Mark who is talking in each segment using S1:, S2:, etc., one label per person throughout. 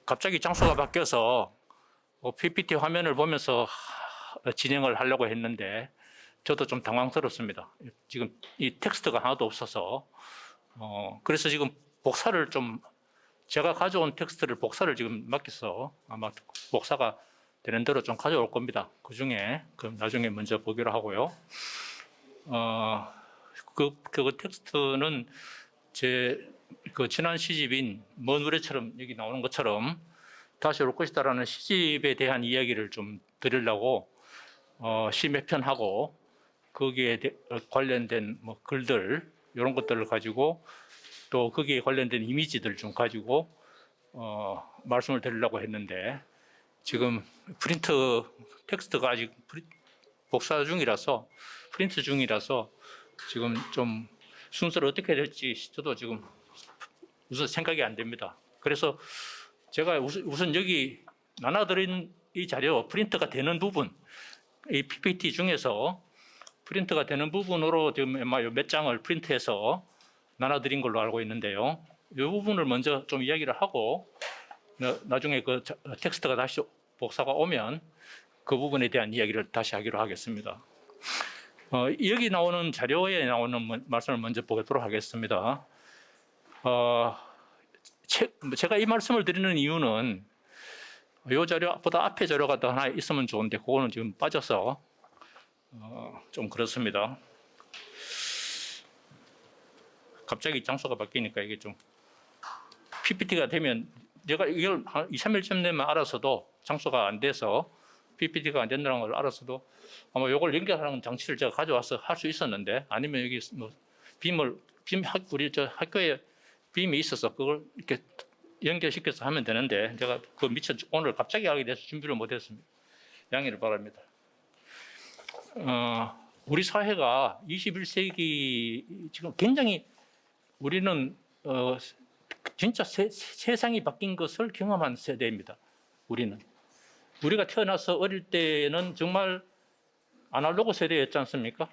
S1: 갑자기 장소가 바뀌어서 PPT 화면을 보면서 진행을 하려고 했는데 저도 좀 당황스럽습니다. 지금 이 텍스트가 하나도 없어서 그래서 지금 복사를 좀 제가 가져온 텍스트를 복사를 지금 맡겨서 아마 복사가 되는 대로 좀 가져올 겁니다. 그 중에 그럼 나중에 먼저 보기로 하고요. 그 텍스트는 제 지난 시집인 먼 우레처럼 여기 나오는 것처럼 다시 올 것이다라는 시집에 대한 이야기를 좀 드리려고 시 몇 편 하고 거기에 관련된 뭐 글들 이런 것들을 가지고 또 거기에 관련된 이미지들 좀 가지고 말씀을 드리려고 했는데 지금 프린트 텍스트가 아직 복사 중이라서 프린트 중이라서 지금 좀 순서를 어떻게 될지 저도 지금 우선 생각이 안 됩니다. 그래서 제가 우선 여기 나눠드린 이 자료 프린트가 되는 부분 이 PPT 중에서 프린트가 되는 부분으로 지금 몇 장을 프린트해서 나눠드린 걸로 알고 있는데요. 이 부분을 먼저 좀 이야기를 하고 나중에 그 텍스트가 다시 복사가 오면 그 부분에 대한 이야기를 다시 하기로 하겠습니다. 여기 나오는 자료에 나오는 말씀을 먼저 보도록 하겠습니다. 제가 이 말씀을 드리는 이유는 이 자료보다 앞에 자료가 더 하나 있으면 좋은데 그거는 지금 빠져서 좀 그렇습니다. 갑자기 장소가 바뀌니까 이게 좀 PPT가 되면 내가 이걸 한 2, 3일쯤 되면 알아서도 장소가 안 돼서 PPT가 안 된다는 걸 알아서도 아마 이걸 연결하는 장치를 제가 가져와서 할 수 있었는데 아니면 여기 뭐 우리 저 학교에 빔이 있어서 그걸 이렇게 연결시켜서 하면 되는데 제가 미처 오늘 갑자기 하게 돼서 준비를 못했습니다. 양해를 바랍니다. 우리 사회가 21세기 지금 굉장히 우리는 진짜 세상이 바뀐 것을 경험한 세대입니다. 우리가 태어나서 어릴 때는 정말 아날로그 세대였지 않습니까?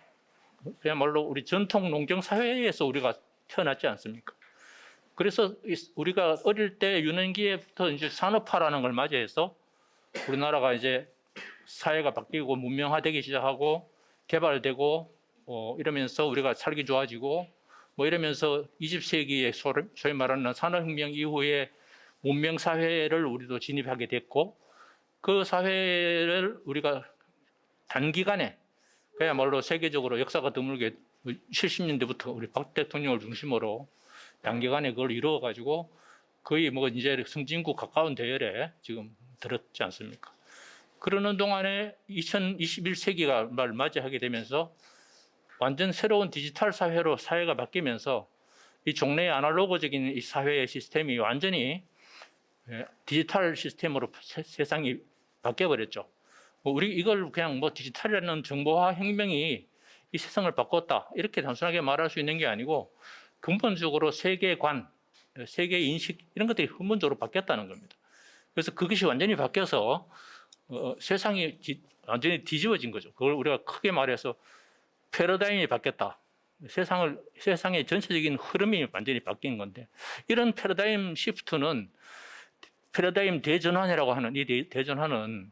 S1: 그야말로 우리 전통 농경 사회에서 우리가 태어났지 않습니까? 그래서 우리가 어릴 때 유년기에부터 이제 산업화라는 걸 맞이해서 우리나라가 이제 사회가 바뀌고 문명화되기 시작하고 개발되고 이러면서 우리가 살기 좋아지고 뭐 이러면서 20세기에 소위 말하는 산업혁명 이후에 문명사회를 우리도 진입하게 됐고 그 사회를 우리가 단기간에 그야말로 세계적으로 역사가 드물게 70년대부터 우리 박 대통령을 중심으로 단기간에 그걸 이루어가지고 거의 뭐 이제 선진국 가까운 대열에 지금 들었지 않습니까? 그러는 동안에 2021세기가 맞이하게 되면서 완전 새로운 디지털 사회로 사회가 바뀌면서 이 종래의 아날로그적인 이 사회의 시스템이 완전히 디지털 시스템으로 세상이 바뀌어버렸죠. 우리 이걸 그냥 뭐 디지털이라는 정보화 혁명이 이 세상을 바꿨다 이렇게 단순하게 말할 수 있는 게 아니고 근본적으로 세계관, 세계 인식 이런 것들이 근본적으로 바뀌었다는 겁니다. 그래서 그것이 완전히 바뀌어서 세상이 완전히 뒤집어진 거죠. 그걸 우리가 크게 말해서 패러다임이 바뀌었다. 세상의 전체적인 흐름이 완전히 바뀐 건데 이런 패러다임 시프트는 패러다임 대전환이라고 하는 이 대전환은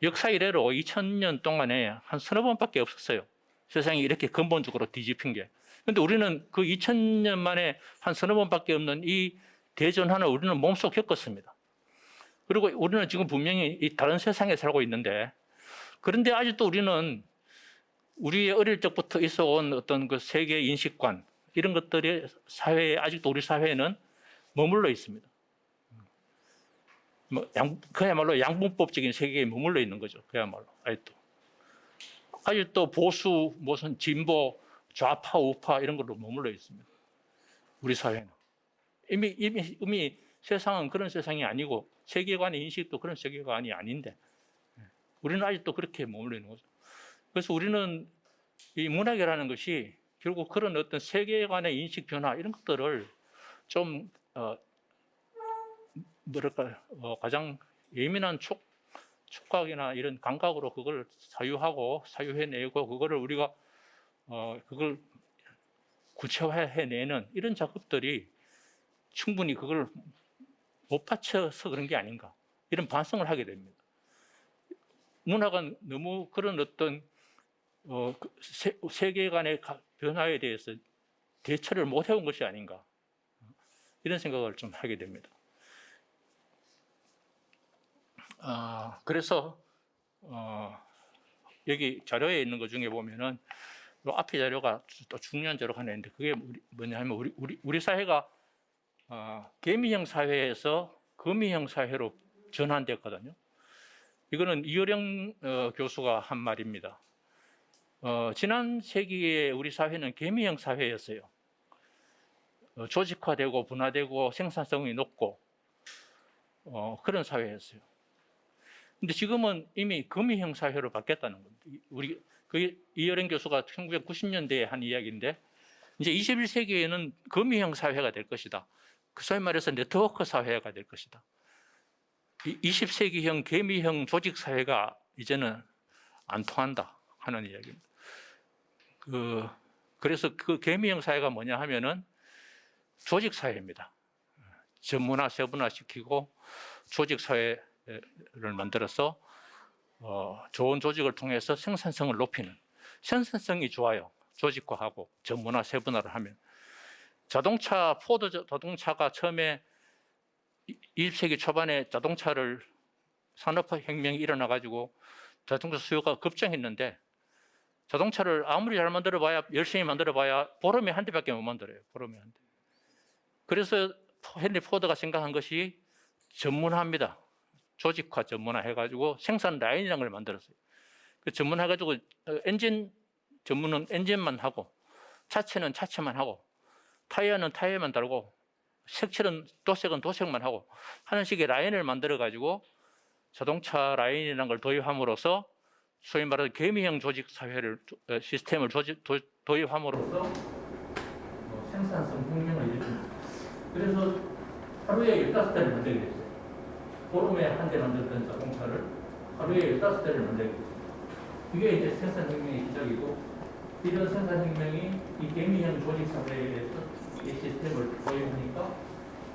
S1: 역사 이래로 2000년 동안에 한 서너 번밖에 없었어요. 세상이 이렇게 근본적으로 뒤집힌 게. 그런데 우리는 그 2000년 만에 한 서너 번밖에 없는 이 대전환을 우리는 몸소 겪었습니다. 그리고 우리는 지금 분명히 이 다른 세상에 살고 있는데 그런데 아직도 우리는 우리의 어릴 적부터 있어 온 어떤 그 세계 인식관 이런 것들이 사회에 아직도 우리 사회에는 머물러 있습니다. 그야말로 양분법적인 세계에 머물러 있는 거죠. 그야말로 아직도 보수, 무슨 진보, 좌파, 우파 이런 걸로 머물러 있습니다. 우리 사회는 이미 세상은 그런 세상이 아니고 세계관의 인식도 그런 세계관이 아닌데 우리는 아직도 그렇게 머물러 있는 거죠. 그래서 우리는 이 문학이라는 것이 결국 그런 어떤 세계관의 인식 변화 이런 것들을 좀 가장 예민한 촉각이나 이런 감각으로 그걸 사유해내고 그거를 우리가 그걸 구체화해내는 이런 작업들이 충분히 그걸 못 받쳐서 그런 게 아닌가, 이런 반성을 하게 됩니다. 문화가 너무 그런 어떤 세계관의 변화에 대해서 대처를 못 해온 것이 아닌가, 이런 생각을 좀 하게 됩니다. 그래서 여기 자료에 있는 것 중에 보면은 앞에 자료가 또 중요한 자료가 하나 있는데, 그게 뭐냐면 우리 사회가 개미형 사회에서 거미형 사회로 전환됐거든요. 이거는 이효령 교수가 한 말입니다. 지난 세기에 우리 사회는 개미형 사회였어요. 조직화되고 분화되고 생산성이 높고 그런 사회였어요. 근데 지금은 이미 거미형 사회로 바뀌었다는 겁니다. 그게 이효령 교수가 1990년대에 한 이야기인데, 이제 21세기에는 거미형 사회가 될 것이다. 그 소위 말해서 네트워크 사회가 될 것이다. 20세기형 개미형 조직 사회가 이제는 안 통한다 하는 이야기입니다. 그래서 그 개미형 사회가 뭐냐 하면은 조직 사회입니다. 전문화, 세분화 시키고 조직 사회를 만들어서 좋은 조직을 통해서 생산성을 높이는, 생산성이 좋아요. 조직화하고 전문화, 세분화를 하면. 포드 자동차가 처음에 20세기 초반에 자동차를 산업혁명이 일어나가지고 자동차 수요가 급증했는데, 자동차를 아무리 잘 만들어봐야, 열심히 만들어봐야 보름에 한 대밖에 못 만들어요. 보름에 한 대. 그래서 헨리 포드가 생각한 것이 전문화입니다. 조직화 전문화 해가지고 생산 라인이라는 걸 만들었어요. 그 전문화해가지고 엔진 전문은 엔진만 하고, 차체는 차체만 하고, 타이어는 타이어만 달고, 색칠은 도색만 하고 하는 식의 라인을 만들어가지고 자동차 라인이라는 걸 도입함으로써 소위 말하는 개미형 조직 사회를 시스템을 도입함으로써 생산성 혁명을 일으킵니다. 그래서 하루에 15대를 만들게 됐어요. 보름에 한 대 만들던 자동차를 하루에 15대를 만들게 됐어요. 그게 이제 생산 혁명의 시작이고, 이런 생산 혁명이 이 개미형 조직 사회에 대해서 이 시스템을 도입하니까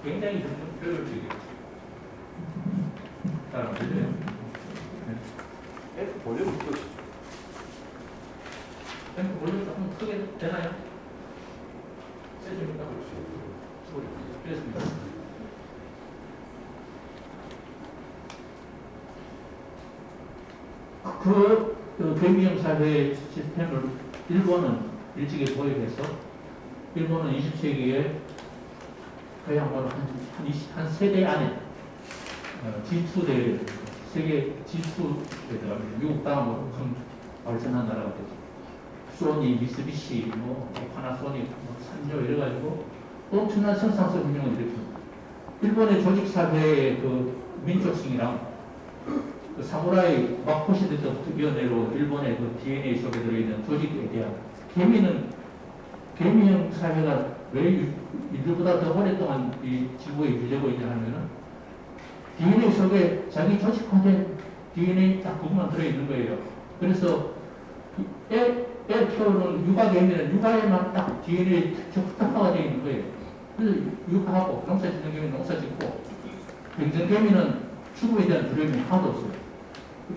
S1: 굉장히 효율적이에요. 잘 안 들려요?
S2: 볼륨을 키워주죠.
S1: 볼륨 조금 크게 되나요? 세줍니까? 됐습니다. 그 개미형 사회 시스템을 일본은 일찍이 도입해서, 일본은 20세기에 거의 한 세대 안에 G2대, 세계 G2대가 미국 다음으로 큰 발전한 나라가 되죠. 소니, 미쓰비시, 파나소닉, 산조 이래가지고 엄청난 생산성 혁명을 일으킵니다. 일본의 조직 사회의 그 민족성이랑 그 사무라이 마코시 때부터 이어내려 일본의 그 DNA 속에 들어있는 조직에 대한 개미형 사회가 왜 인류보다 더 오랫동안 이 지구에 유지되고 있냐 하면은 DNA 속에 자기 조직화된 DNA 딱 그것만 들어있는 거예요. 그래서 애 키우는 육아개미는 육아에만 딱 DNA 적합화가 되어 있는 거예요. 그래서 육아하고 농사 짓는 개미는 농사 짓고, 병정개미는 죽음에 대한 두려움이 하나도 없어요.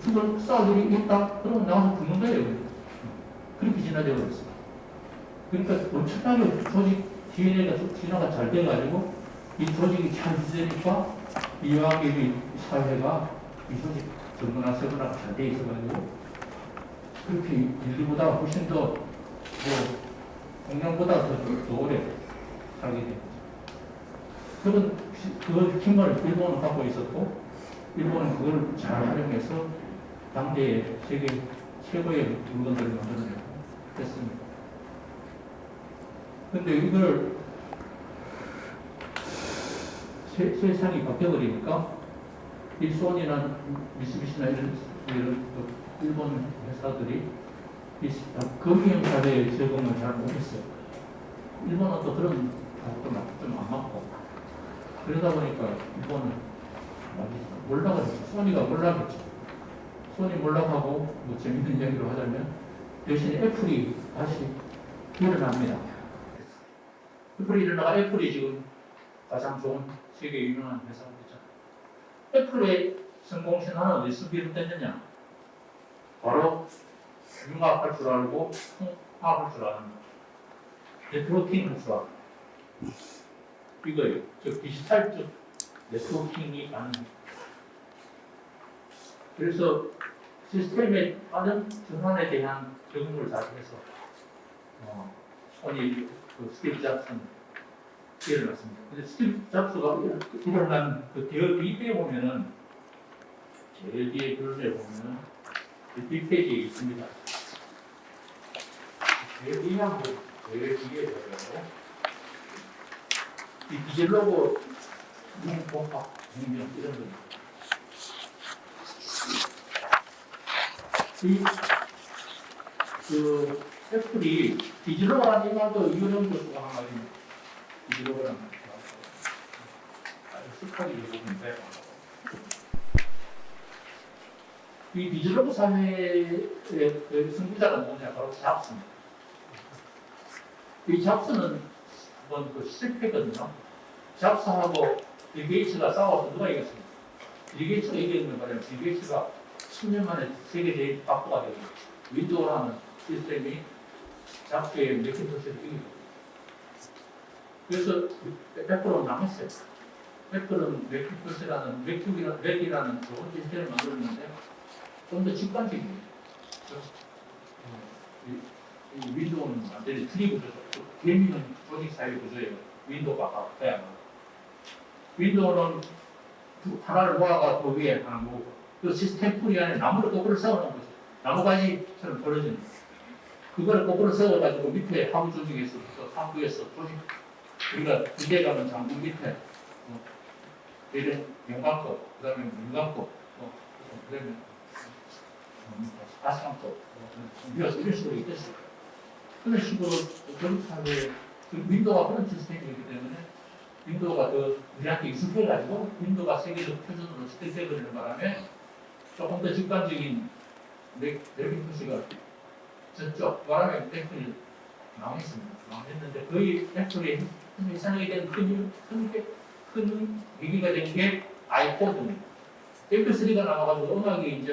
S1: 죽을 싸울 일이 있다? 그러면 나와서 죽는 거예요. 그렇게 진화되어 버렸어요. 그러니까 엄청나게 조직 DNA가 진화가 잘 돼가지고 이 조직이 잘 유지되니까 이와개미 사회가 이 조직 전문화 세분화가 잘 돼 있어가지고 그렇게 인류보다 훨씬 더 공룡보다 더 오래 살게 됩니다. 그 힘을 일본은 갖고 있었고, 일본은 그걸 잘 활용해서 당대의 세계 최고의 물건들을 만들어내고 했습니다. 근데 이걸 세상이 바뀌어버리니까 이 소니나 미쓰비시나 이런 일본 회사들이 거미형 사회에 적응을 잘 못했어요. 일본은 또 그런 것도 좀 안 맞고, 그러다 보니까 일본은 몰락했죠. 소니가 몰락했죠. 소니 몰락하고 재밌는 이야기로 하자면 대신에 애플이 다시 일어납니다. 애플이 일어나가 애플이 지금 가장 좋은 세계 유명한 회사입니다. 애플의 성공 신화는 어디서 비롯됐느냐? 바로 융합할 줄 알고 통합할 줄 아는 네트워킹 할 줄 아는 이거예요. 즉 디지털적 네트워킹이 가능해요. 그래서 시스템의 빠른 전환에 대한 적응을 잘 해서 소니 스티브 잡스는 일어났습니다. 근데 스티브 잡스가 일어난 그 대어 뒷배에 보면은 제일 뒤에 글에 보면은 뒷페이지에 있습니다. 제일 뒤에 한번 제일 뒤에 보면 이 디젤 로고 공학 이런 겁니다. 그 애플이 디지로라는 말도 이런 것도 한 말입니다. 디지로라는 말. 스카이 부분인데 이 디지로그 사회의 승부자가 누구냐 바로 잡스입니다. 이 잡스는 한번 그 실패거든요. 잡스하고 빌 게이츠가 싸워서 누가 이겼습니까? 빌 게이츠가 이겼는 말이에요. 빌 게이츠가 10년 만에 세계 제일 바보가 되고 윈도우라는 시스템이 잡스의 매킨토시를 이기고 그래서 애플은 망했어요. 애플은 매킨토시라는 맥이라는 좋은 시스템을 만들었는데 좀 더 직관적이에요. 이 윈도우는 완전히 트리 구조죠. 개미는 조직 사회 구조예요. 윈도우가 그야말로. 윈도우는 하나를 모아가 그 위에 하나 모으고 그 시스템 풀이 안에 나무를 거꾸로 세워놓은 거죠. 나무가지처럼 벌어지는 거죠. 그걸 거꾸로 세워가지고 밑에 하부 조직에서 상부에서 조직 우리가 군대 가면 장군 밑에 이런 영광급, 그 다음에 민감급, 그 다음에 가상급, 이런 식으로 있겠어요. 그런 식으로 조직사회에 그 윈도우가 그런 시스템이기 때문에 윈도우가 더 우리한테 익숙해가지고 윈도우가 세계적 표준으로 스택되어버리는 바람에 조금 더 직관적인 맥킨토시가 저쪽 바람에 애플이 망했습니다. 망했는데 거의 애플의 이상하게 된 큰 위기가 된 게 아이포드입니다. MP3가 나와가지고 음악이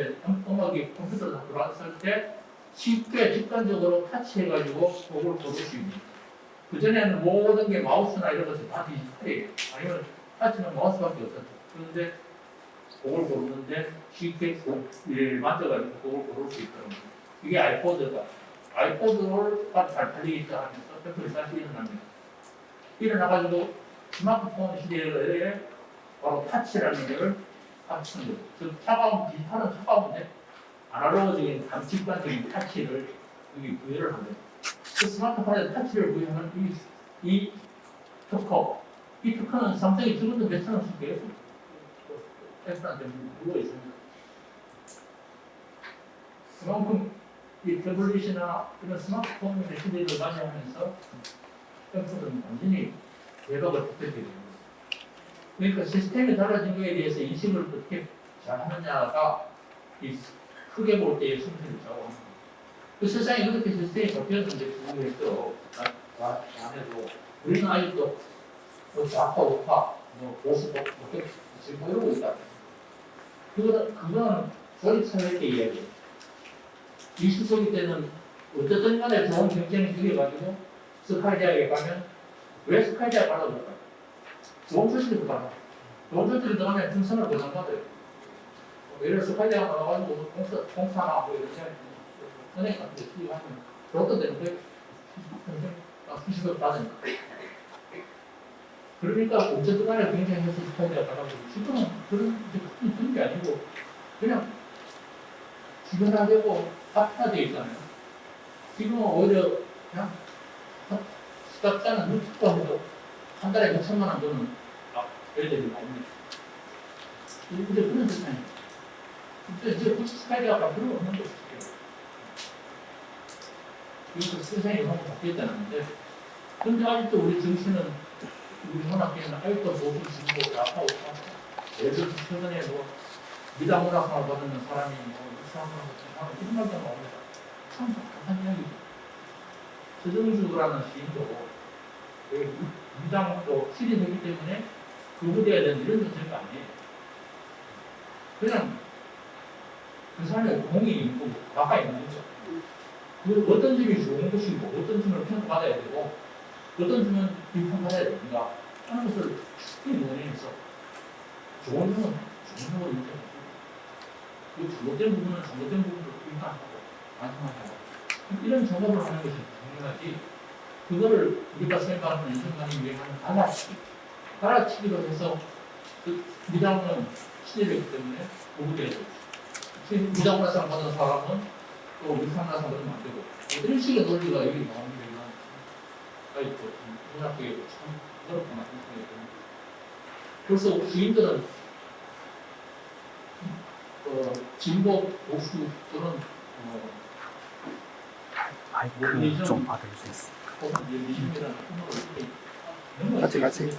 S1: 컴퓨터로 들어왔을 때 쉽게 직관적으로 타치해가지고 곡을 고를 수 있는. 그전에는 모든 게 마우스나 이런 것이 다 디지털이에요. 아니면 타치는 마우스밖에 없었죠. 그런데 곡을 고르는데 쉽게 만져가지고 곡을 고를 수 있다는 거예요. 이게 아이포드를 잘 팔리기 시작하면서 애플이 다시 일어납니다. 일어나가지고 스마트폰 시대에 바로 타치라는 것을 합친 거죠. 즉 디지털은 차가운데 아날로그적인 감직관적인 타치를 여기 부여를 합니다. 그 스마트폰에 타치를 부여하는 이 특허는 삼성이 지금도 몇천 원씩 계속 애플한테 물고 있습니다. 그만큼 이 태블릿이나 이런 스마트폰의 시대를 맞이하면서 애플은 완전히 대박을 터뜨리게 됩니다. 그러니까 시스템이 달라진 것에 대해서 인식을 어떻게 잘 하느냐가 이 크게 볼 때의 승패를 좌우합니다. 그 세상에 그렇게 시스템이 바뀌었는데 그거에서 안에도 우리는 아직도 좌파, 우파, 보수, 이렇게 지금 이러고 있다. 그거는 조립사회 때 이야기예요. 20세기 때는 어쨌든 간에 좋은 경쟁이 생겨가지고 스카이대학에 가면 왜 스카이대학 가라고 할까? 좋은 소식을 받아. 좋은 소식을 들어가면 평생을 보장받아요. 예를 들어 스카이대학 나와가지고 공사나 하고 이런 생각이 은행 같은 데 수입하면 그것도 되는데 평생 수식을 받으니까. 그러니까 어쨌든 간에 경쟁해서 스카이대학 가라고 지금은 그런 게 아니고 그냥 주변화되고 합화되어 있잖아요. 지금은 오히려 그냥 시각자는 눈치도 해도 한 달에 6천만 원 주는 애들이 많습니다. 이제 그런 세상이에요. 이제 굳이 스카이대가 필요 없는 것이에요. 그래서 세상이 너무 바뀌었다는데 근데 아직도 우리 정치는 우리 현학계는 아직도 모든 주고 나하고 예를 들어서 최근에 미담문학상을 받는 사람이 이런 말도 나옵니다. 참 답답한 이야기죠. 서정주라는 시인도 미담도 실현했기 때문에 구부돼야 되는 이런 문제가 아니에요. 그냥 그 사람의 공이 있고 가까이 있는 거죠. 그 어떤 점이 좋은 것이고 어떤 점을 평가받아야 되고 어떤 점은 비판받아야 됩니다 하는 것을 충분히 논의해서 좋은 점은 좋은 점으로 인정하고 그 잘못된 부분은 잘못된 부분으로 인정하고 반성하고 이런 작업을 하는 것이 중요하지. 그거를 우리가 생각하는 인생관이 유행하는 갈아치기로 해서 그 미장은 시대이기 때문에 보급돼야 되고 미장문화상 받은 사람은 또 미상문화상 받으면 안 되고 이런 식의 논리가 여기 나오는 데가 있고 문학적이고 참 어렵고 마찬가지이기 때문에 그래서 주인들은 진보 보수 또는
S2: 마이크 좀 받을 수 있어요.
S3: 같이 가세요.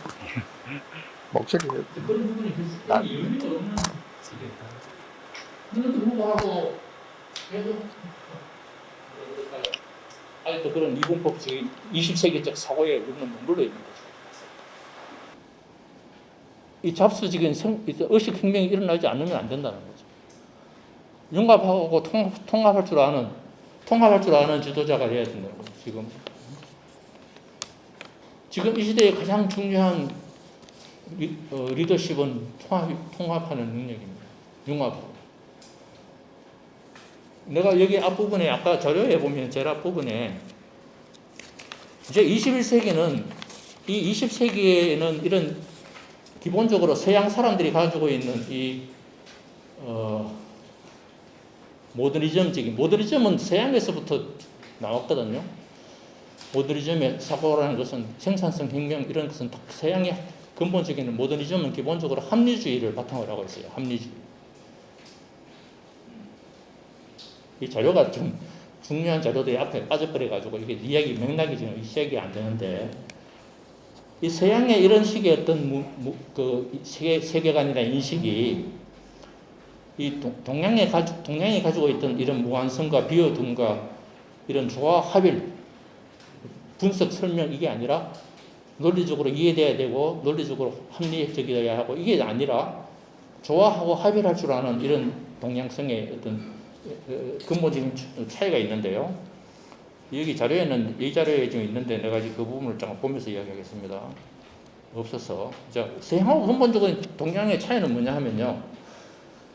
S3: 목소리
S1: 그런 부분이 굉장히 의미가 없는 그런데도 불구하고 계속 아직도 그런 이분법적인 20세기적 사고에 우리는 머물러 있는 거죠. 이 잡수적인 의식혁명이 일어나지 않으면 안 된다는 거죠. 융합하고 통합할 줄 아는 지도자가 돼야 된다는 거죠. 지금 이 시대의 가장 중요한 리더십은 통합하는 능력입니다. 융합하고. 내가 여기 앞부분에 아까 자료에 보면 제일 앞부분에 이제 21세기는 이 20세기에는 이런 기본적으로 서양 사람들이 가지고 있는 이 모더니즘은 서양에서부터 나왔거든요. 모더니즘의 사고라는 것은 생산성 혁명 이런 것은 서양의 근본적인 모더니즘은 기본적으로 합리주의를 바탕으로 하고 있어요. 합리주의. 이 자료가 좀 중요한 자료들이 앞에 빠져버려가지고 이게 이야기 맥락이 지금 시작이 안 되는데 이 서양의 이런 식의 어떤 세계관이나 인식이 이 동양이 가지고 있던 이런 무한성과 비어둠과 이런 조화 합일 분석 설명 이게 아니라 논리적으로 이해돼야 되고 논리적으로 합리적이어야 하고 이게 아니라 조화하고 합일할 줄 아는 이런 동양성의 어떤 근본적인 차이가 있는데요. 여기 자료에는 이 자료에 지금 있는데 내가 그 부분을 잠깐 보면서 이야기하겠습니다. 없어서 자 서양하고 근본적인 동양의 차이는 뭐냐 하면요.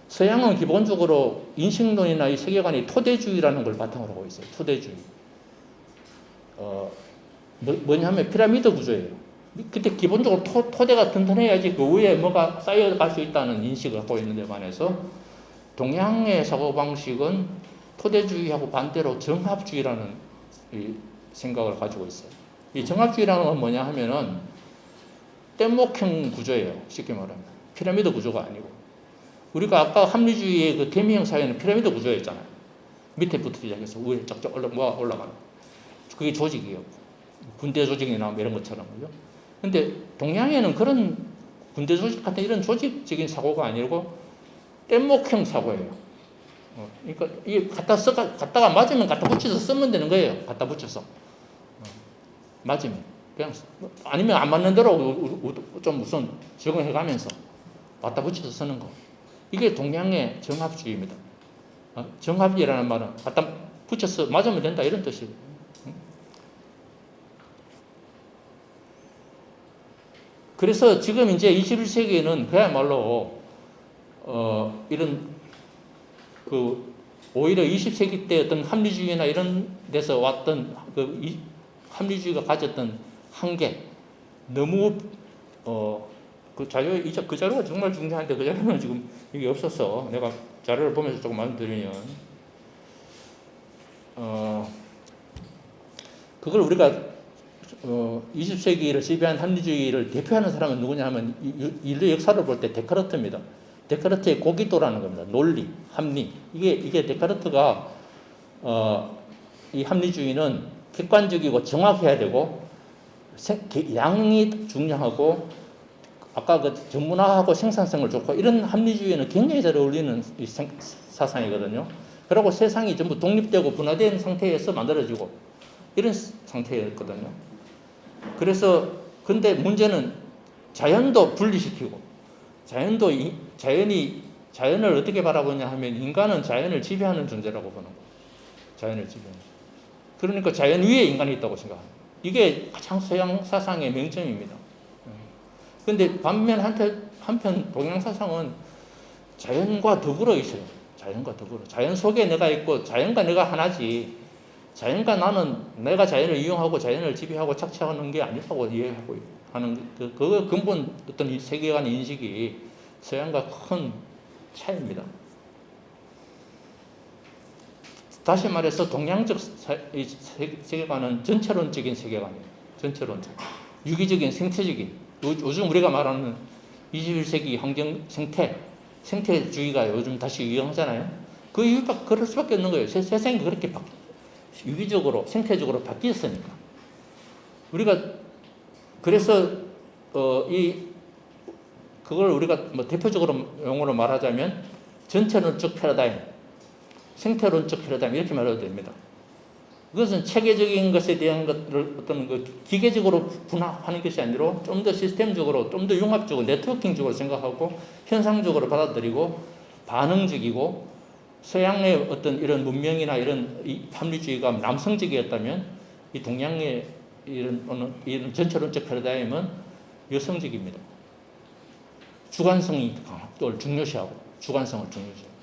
S1: 서양은 기본적으로 인식론이나 이 세계관이 토대주의라는 걸 바탕으로 하고 있어요. 토대주의. 뭐냐면 피라미드 구조예요. 그때 기본적으로 토대가 튼튼해야지 그 위에 뭐가 쌓여갈 수 있다는 인식을 갖고 있는 데 반해서 동양의 사고방식은 토대주의하고 반대로 정합주의라는 이 생각을 가지고 있어요. 이 정합주의라는 건 뭐냐 하면은 뗏목형 구조예요. 쉽게 말하면. 피라미드 구조가 아니고. 우리가 아까 합리주의의 그 개미형 사회는 피라미드 구조였잖아요. 밑에부터 시작해서 위에 쫙쫙 올라가는. 그게 조직이에요. 군대 조직이나 이런 것처럼. 그죠? 근데 동양에는 그런 군대 조직 같은 이런 조직적인 사고가 아니고 뗏목형 사고예요. 그러니까 이게 갖다가 맞으면 갖다 붙여서 쓰면 되는 거예요. 갖다 붙여서. 맞으면. 그냥, 아니면 안 맞는 대로 좀 우선 적응해 가면서 갖다 붙여서 쓰는 거. 이게 동양의 정합주의입니다. 정합이라는 말은 갖다 붙여서 맞으면 된다 이런 뜻이에요. 그래서 지금 이제 21세기에는 그야말로 이런 오히려 20세기 때 어떤 합리주의나 이런 데서 왔던 합리주의가 가졌던 한계 너무 그 자료가 정말 중요한데 그 자료는 지금 이게 없어서 내가 자료를 보면서 조금 말씀드리면 그걸 우리가 20세기를 지배한 합리주의를 대표하는 사람은 누구냐 하면 인류 역사를 볼 때 데카르트입니다. 데카르트의 고기도라는 겁니다. 논리, 합리. 이게 데카르트가 이 합리주의는 객관적이고 정확해야 되고 양이 중요하고 아까 그 전문화하고 생산성을 좋고 이런 합리주의는 굉장히 잘 어울리는 사상이거든요. 그리고 세상이 전부 독립되고 분화된 상태에서 만들어지고 이런 상태였거든요. 그래서 근데 문제는 자연도 분리시키고 자연이 자연을 어떻게 바라보냐 하면 인간은 자연을 지배하는 존재라고 보는 거예요. 자연을 지배하는. 그러니까 자연 위에 인간이 있다고 생각합니다. 이게 가장 서양 사상의 명점입니다. 그런데 반면 한편 동양 사상은 자연과 더불어 있어요. 자연과 더불어. 자연 속에 내가 있고 자연과 내가 하나지. 자연과 나는 내가 자연을 이용하고 자연을 지배하고 착취하는 게 아니라고 이해하고 하는 그 근본 어떤 세계관 인식이 서양과 큰 차이입니다. 다시 말해서 동양적 세계관은 전체론적인 세계관이에요. 전체론적. 유기적인 생태적인. 요즘 우리가 말하는 21세기 환경 생태주의가 요즘 다시 유행하잖아요. 그 이유가 그럴 수밖에 없는 거예요. 세상이 그렇게 유기적으로 생태적으로 바뀌었으니까. 우리가 그래서 그걸 우리가 뭐 대표적으로 용어로 말하자면 전체론적 패러다임, 생태론적 패러다임 이렇게 말해도 됩니다. 그것은 체계적인 것에 대한 것을 어떤 기계적으로 분화하는 것이 아니라 좀 더 시스템적으로, 좀 더 융합적으로, 네트워킹적으로 생각하고 현상적으로 받아들이고 반응적이고 서양의 어떤 이런 문명이나 이런 합리주의가 남성적이었다면 이 동양의 이런 전체론적 패러다임은 여성적입니다. 주관성을 중요시하고 주관성을 중요시하고.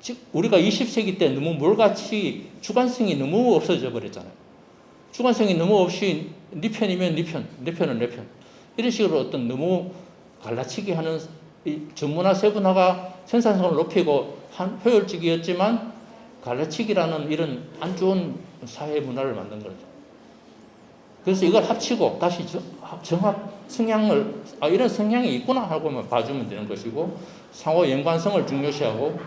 S1: 즉 우리가 20세기 때 너무 몰같이 주관성이 너무 없어져 버렸잖아요. 주관성이 너무 없이 네 편이면 네 편, 내 편은 내 편. 이런 식으로 어떤 너무 갈라치기 하는 전문화 세분화가 생산성을 높이고 효율적이었지만 갈라치기라는 이런 안 좋은 사회 문화를 만든 거죠. 그래서 이걸 합치고 다시 정합 성향을 이런 성향이 있구나 하고만 봐주면 되는 것이고 상호 연관성을 중요시하고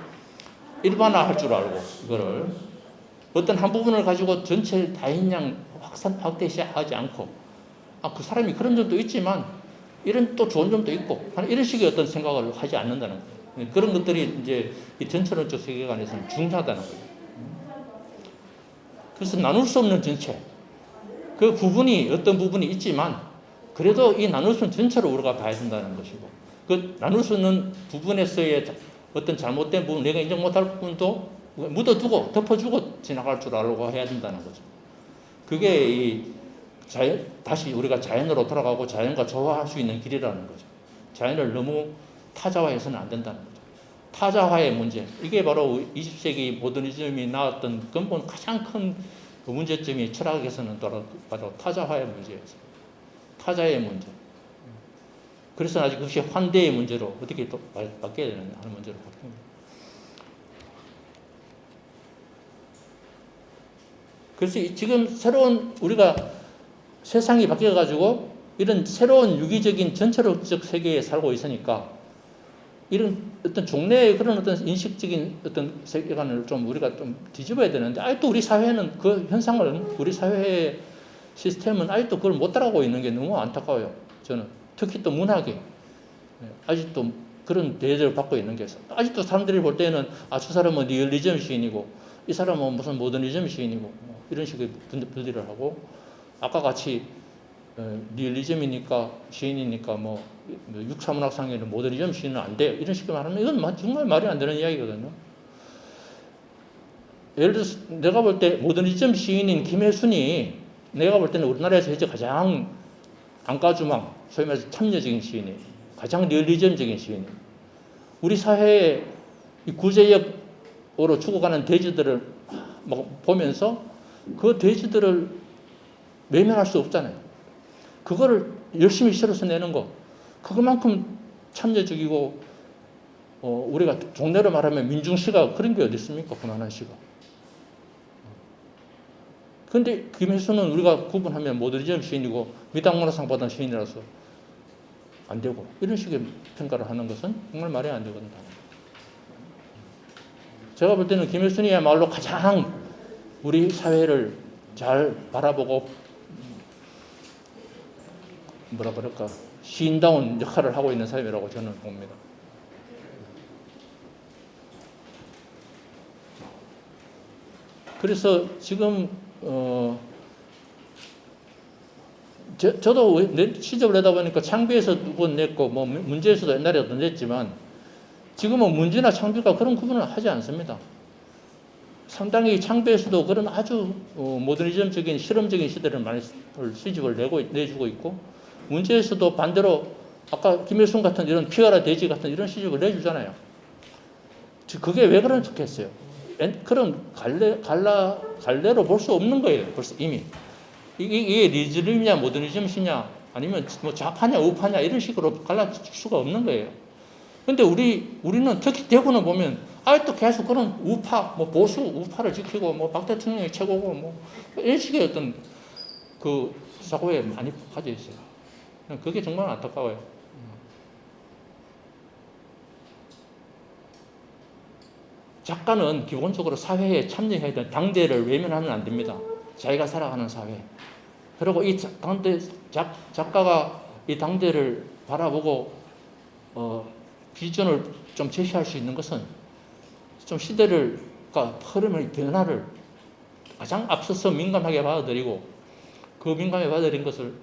S1: 일반화할 줄 알고 이거를 어떤 한 부분을 가지고 전체를 다인양 확대하지 않고 그 사람이 그런 점도 있지만 이런 또 좋은 점도 있고 이런 식의 어떤 생각을 하지 않는다는 거예요. 그런 것들이 이제 이 전체론적 세계관에서는 중요하다는 거예요. 그래서 나눌 수 없는 전체 그 부분이 어떤 부분이 있지만 그래도 이 나눌 수 있는 전체로 우리가 봐야 된다는 것이고 그 나눌 수 있는 부분에서의 어떤 잘못된 부분, 내가 인정 못할 부분도 묻어두고 덮어주고 지나갈 줄 알고 해야 된다는 거죠. 그게 다시 우리가 자연으로 돌아가고 자연과 조화할 수 있는 길이라는 거죠. 자연을 너무 타자화해서는 안 된다는 거죠. 타자화의 문제, 이게 바로 20세기 모더니즘이 나왔던 근본 가장 큰 문제점이 철학에서는 바로 타자화의 문제였어요. 타자의 문제. 그래서 아직 그것이 환대의 문제로 어떻게 또 바뀌어야 되느냐 하는 문제로 바뀝니다. 그래서 지금 새로운 우리가 세상이 바뀌어가지고 이런 새로운 유기적인 전체론적 세계에 살고 있으니까 이런 어떤 종래의 그런 어떤 인식적인 어떤 세계관을 좀 우리가 좀 뒤집어야 되는데 아직도 우리 사회는 그 현상을 우리 사회의 시스템은 아직도 그걸 못 따라가고 있는 게 너무 안타까워요. 저는 특히 또 문학이 아직도 그런 대접을 받고 있는 게 있어. 아직도 사람들이 볼 때는 저 사람은 리얼리즘 시인이고 이 사람은 무슨 모더니즘 시인이고 이런 식의 분리를 하고 아까 같이 리얼리즘이니까 시인이니까 육사문학상에는 모더니즘 시인은 안 돼요. 이런 식으로 말하면 이건 정말 말이 안 되는 이야기거든요. 예를 들어서 내가 볼 때 모더니즘 시인인 김혜순이 내가 볼 때는 우리나라에서 이제 가장 안가주망 소위 말해서 참여적인 시인이에요. 가장 리얼리즘적인 시인이에요. 우리 사회의 구제역으로 죽어가는 대지들을 보면서 그 대지들을 외면할 수 없잖아요. 그거를 열심히 실어서 내는 거 그것만큼 참여적이고 우리가 종래로 말하면 민중시가 그런 게 어디 있습니까? 그만한 시가. 그런데 김혜수는 우리가 구분하면 모더니즘 시인이고 미당문화상 받은 시인이라서 안 되고 이런 식의 평가를 하는 것은 정말 말이 안 되거든요. 제가 볼 때는 김혜순이야말로 가장 우리 사회를 잘 바라보고 뭐라 그럴까 시인다운 역할을 하고 있는 사람이라고 저는 봅니다. 그래서 지금 저도 시접을 내다 보니까 창비에서 두 번 냈고 문제에서도 옛날에도 냈지만 지금은 문제나 창비가 그런 구분을 하지 않습니다. 상당히 창비에서도 그런 아주 모더니즘적인 실험적인 시대를 많이 수집을 내주고 있고, 문제에서도 반대로 아까 김일순 같은 이런 피어라 대지 같은 이런 시집을 내주잖아요. 그게 왜 그런 척했어요? 그런 갈래로 볼 수 없는 거예요. 벌써 이미 이게 리즈즘이냐 모더니즘이냐 아니면 뭐 좌파냐 우파냐 이런 식으로 갈라질 수가 없는 거예요. 근데 우리는 특히 대구는 보면 아직도 계속 그런 우파, 뭐 보수 우파를 지키고 뭐 박 대통령이 최고고 뭐 이런 식의 어떤 그 사고에 많이 가져 있어요. 그게 정말 안타까워요. 작가는 기본적으로 사회에 참여해야 되는 당대를 외면하면 안 됩니다. 자기가 살아가는 사회. 그리고 이 작가가 이 당대를 바라보고 비전을 좀 제시할 수 있는 것은 좀 시대를, 그러니까 흐름의 변화를 가장 앞서서 민감하게 받아들이고, 그 민감하게 받아들인 것을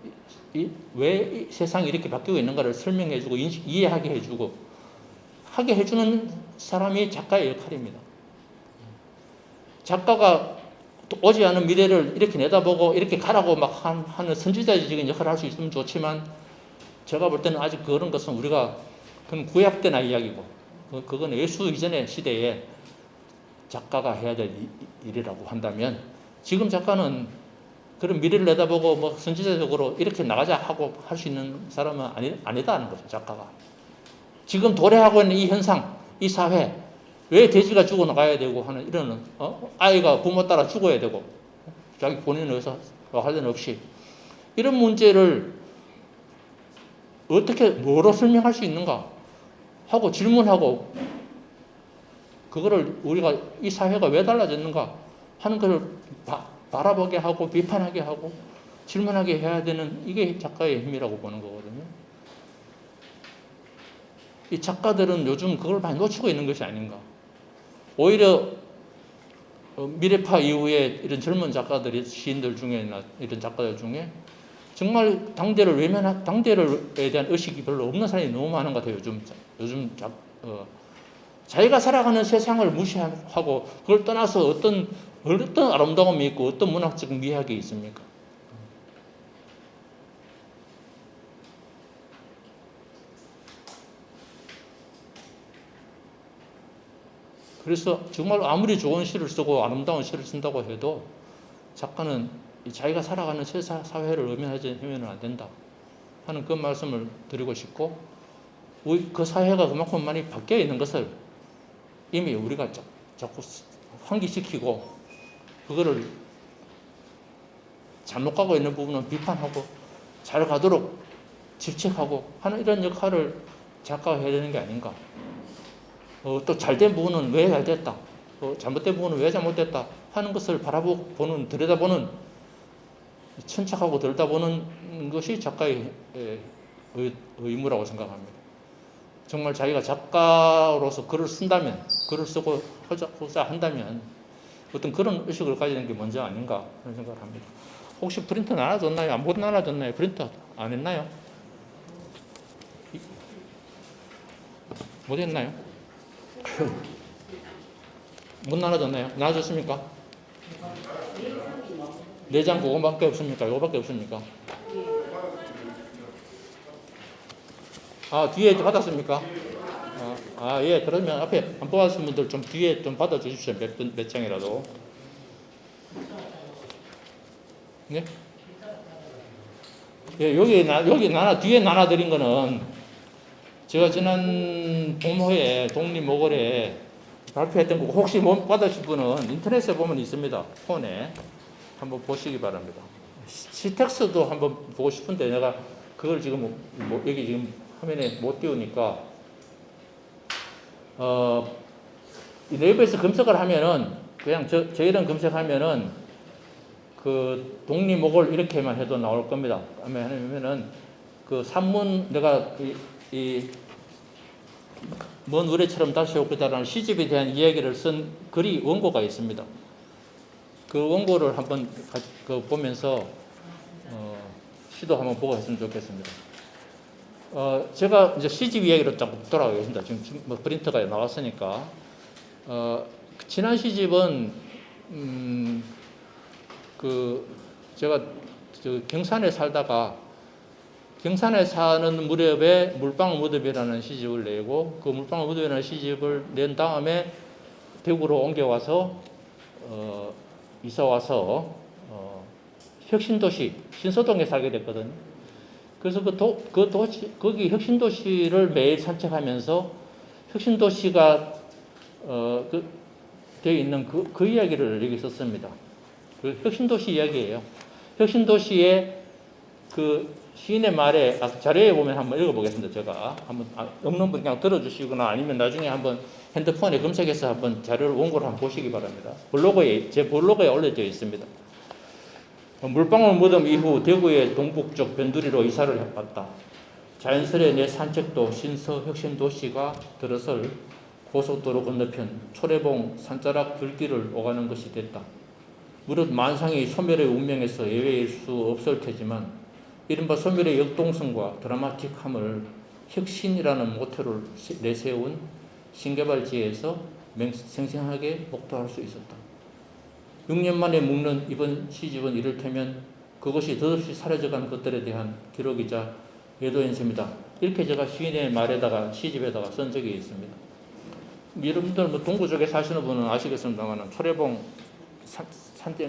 S1: 왜 세상이 이렇게 바뀌고 있는가를 설명해주고 이해하게 해주고 하게 해주는 사람이 작가의 역할입니다. 작가가 오지 않은 미래를 이렇게 내다보고 이렇게 가라고 막 하는 선지자적인 역할을 할 수 있으면 좋지만, 제가 볼 때는 아직 그런 것은 우리가 그건 구약 때나 이야기고, 그건 예수 이전의 시대에 작가가 해야 될 일이라고 한다면, 지금 작가는 그런 미래를 내다보고 뭐 선지자적으로 이렇게 나가자 하고 할 수 있는 사람은 아니다는 거죠. 작가가 지금 도래하고 있는 이 현상, 이 사회, 왜 돼지가 죽어나가야 되고 하는 이런 아이가 부모 따라 죽어야 되고 자기 본인의 의사와 관련 없이 이런 문제를 어떻게 뭐로 설명할 수 있는가 하고 질문하고, 그거를 우리가 이 사회가 왜 달라졌는가 하는 것을 바라보게 하고 비판하게 하고 질문하게 해야 되는, 이게 작가의 힘이라고 보는 거거든요. 이 작가들은 요즘 그걸 많이 놓치고 있는 것이 아닌가. 오히려 미래파 이후에 이런 젊은 작가들이, 시인들 중에나 이런 작가들 중에 정말 당대에 대한 의식이 별로 없는 사람이 너무 많은 것 같아요. 요즘 자기가 살아가는 세상을 무시하고 그걸 떠나서 어떤 아름다움이 있고 어떤 문학적 미학이 있습니까? 그래서 정말 아무리 좋은 시를 쓰고 아름다운 시를 쓴다고 해도 작가는 자기가 살아가는 사회를 외면하면 안 된다 하는 그 말씀을 드리고 싶고, 그 사회가 그만큼 많이 바뀌어 있는 것을 이미 우리가 자꾸 환기시키고, 그거를 잘못 가고 있는 부분은 비판하고 잘 가도록 질책하고 하는 이런 역할을 작가가 해야 되는 게 아닌가. 또 잘된 부분은 왜 잘됐다, 잘못된 부분은 왜 잘못됐다 하는 것을 들여다보는, 천착하고 들여다보는 것이 작가의 의무라고 생각합니다. 정말 자기가 작가로서 글을 쓴다면, 글을 쓰고 하고자 한다면 어떤 그런 의식을 가지는 게 먼저 아닌가 그런 생각을 합니다. 혹시 프린터 나눠줬나요? 못 나눠줬나요? 프린터 안 했나요? 못 했나요? 못 나눠줬나요? 나눠줬습니까? 4장 그거밖에 없습니까? 이거밖에 없습니까? 뒤에 받았습니까? 예. 그러면 앞에 안 뽑았은 분들 좀 뒤에 좀 받아주십시오. 몇 장이라도. 네? 예, 여기 뒤에 나눠드린 거는 제가 지난 봄호에 독립모걸에 발표했던 거고, 혹시 못 받으실 분은 인터넷에 보면 있습니다. 폰에 한번 보시기 바랍니다. 시텍스도 한번 보고 싶은데 내가 그걸 지금 여기 지금 화면에 못 띄우니까 네이버에서 검색을 하면은 그냥 저 이런 검색하면은 그 독립목을 이렇게만 해도 나올 겁니다. 왜냐면은 그 산문, 내가 먼 우레처럼 다시 오겠다라는 시집에 대한 이야기를 쓴 글이 원고가 있습니다. 그 원고를 한번 보면서 시도 한번 보고 했으면 좋겠습니다. 제가 이제 시집 이야기로 좀 돌아가겠습니다. 지금 뭐 프린터가 나왔으니까. 지난 시집은 제가 경산에 살다가 경산에 사는 무렵에 물방울 무덤이라는 시집을 내고 그 물방울 무덤이라는 시집을 낸 다음에 대구로 옮겨와서 이사 와서 혁신도시 신소동에 살게 됐거든요. 그래서 거기 혁신도시를 매일 산책하면서 혁신도시가 되어 있는 그 이야기를 여기 썼습니다. 그 혁신도시 이야기예요. 혁신도시의 그 시인의 말에 자료에 보면 한번 읽어보겠습니다. 제가 한번 없는 분 그냥 들어주시거나 아니면 나중에 한번 핸드폰에 검색해서 한번 자료를 원고를 한번 보시기 바랍니다. 제 블로그에 올려져 있습니다. 물방울 무덤 이후 대구의 동북쪽 변두리로 이사를 해봤다. 자연스레 내 산책도 신서 혁신도시가 들어설 고속도로 건너편 초래봉 산자락 들길을 오가는 것이 됐다. 무릇 만상이 소멸의 운명에서 예외일 수 없을 테지만 이른바 소멸의 역동성과 드라마틱함을 혁신이라는 모토를 내세운 신개발지에서 생생하게 목도할 수 있었다. 6년 만에 묶는 이번 시집은 이를테면 그것이 덧없이 사라져간 것들에 대한 기록이자 예도인 셈이다. 이렇게 제가 시인의 말에다가 시집에다가 쓴 적이 있습니다. 여러분들 뭐 동구 쪽에 사시는 분은 아시겠습니다만 초래봉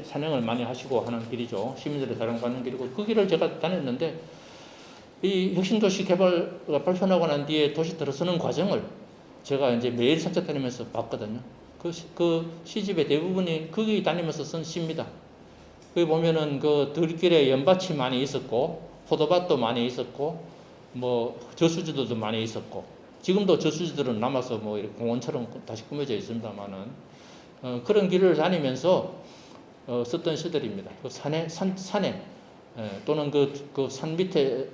S1: 산행을 많이 하시고 하는 길이죠. 시민들의 사랑받는 길이고 그 길을 제가 다녔는데 이 혁신도시 개발가 발표나고 난 뒤에 도시 들어서는 과정을 제가 이제 매일 산책 다니면서 봤거든요. 그 시집의 대부분이 거기 다니면서 쓴 시입니다. 거기 보면은 그 들길에 연밭이 많이 있었고 포도밭도 많이 있었고 뭐 저수지들도 많이 있었고 지금도 저수지들은 남아서 뭐 이렇게 공원처럼 다시 꾸며져 있습니다만은 그런 길을 다니면서 썼던 시들입니다. 그 산에 또는 그 산 밑에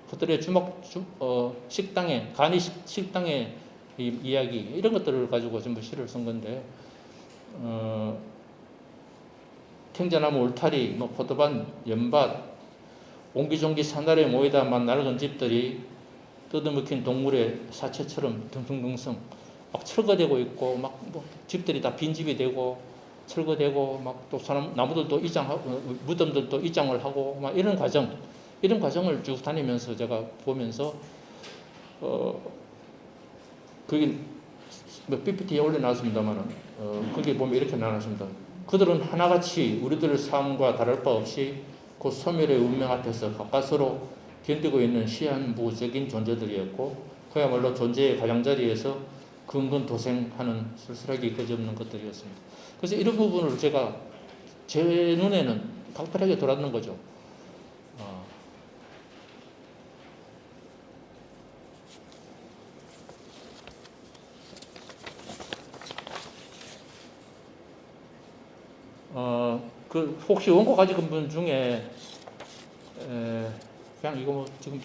S1: 그들의 식당에 간이 식당에 이야기 이런 것들을 가지고 전부 시를 쓴 건데 탱자나무 울타리, 뭐 포도밭, 연밭, 옹기종기 산아래 모이다만 낡은 집들이 뜯어먹힌 동물의 사체처럼 듬성듬성 막 철거되고 있고 막 뭐 집들이 다 빈집이 되고 철거되고 막 또 나무들도 이장하고 무덤들도 이장을 하고 막 이런 과정을 쭉 다니면서 제가 보면서 거기 뭐 PPT에 올려놨습니다만은 거기 보면 이렇게 나눴습니다. 그들은 하나같이 우리들의 삶과 다를 바 없이 곧 소멸의 운명 앞에서 가까스로 견디고 있는 시한부적인 존재들이었고 그야말로 존재의 가장자리에서 근근도생하는 쓸쓸하게 그지없는 것들이었습니다. 그래서 이런 부분을 제가 제 눈에는 각별하게 돌았는 거죠. 그 혹시 원고 가지고 분 중에 그냥 이거 뭐 지금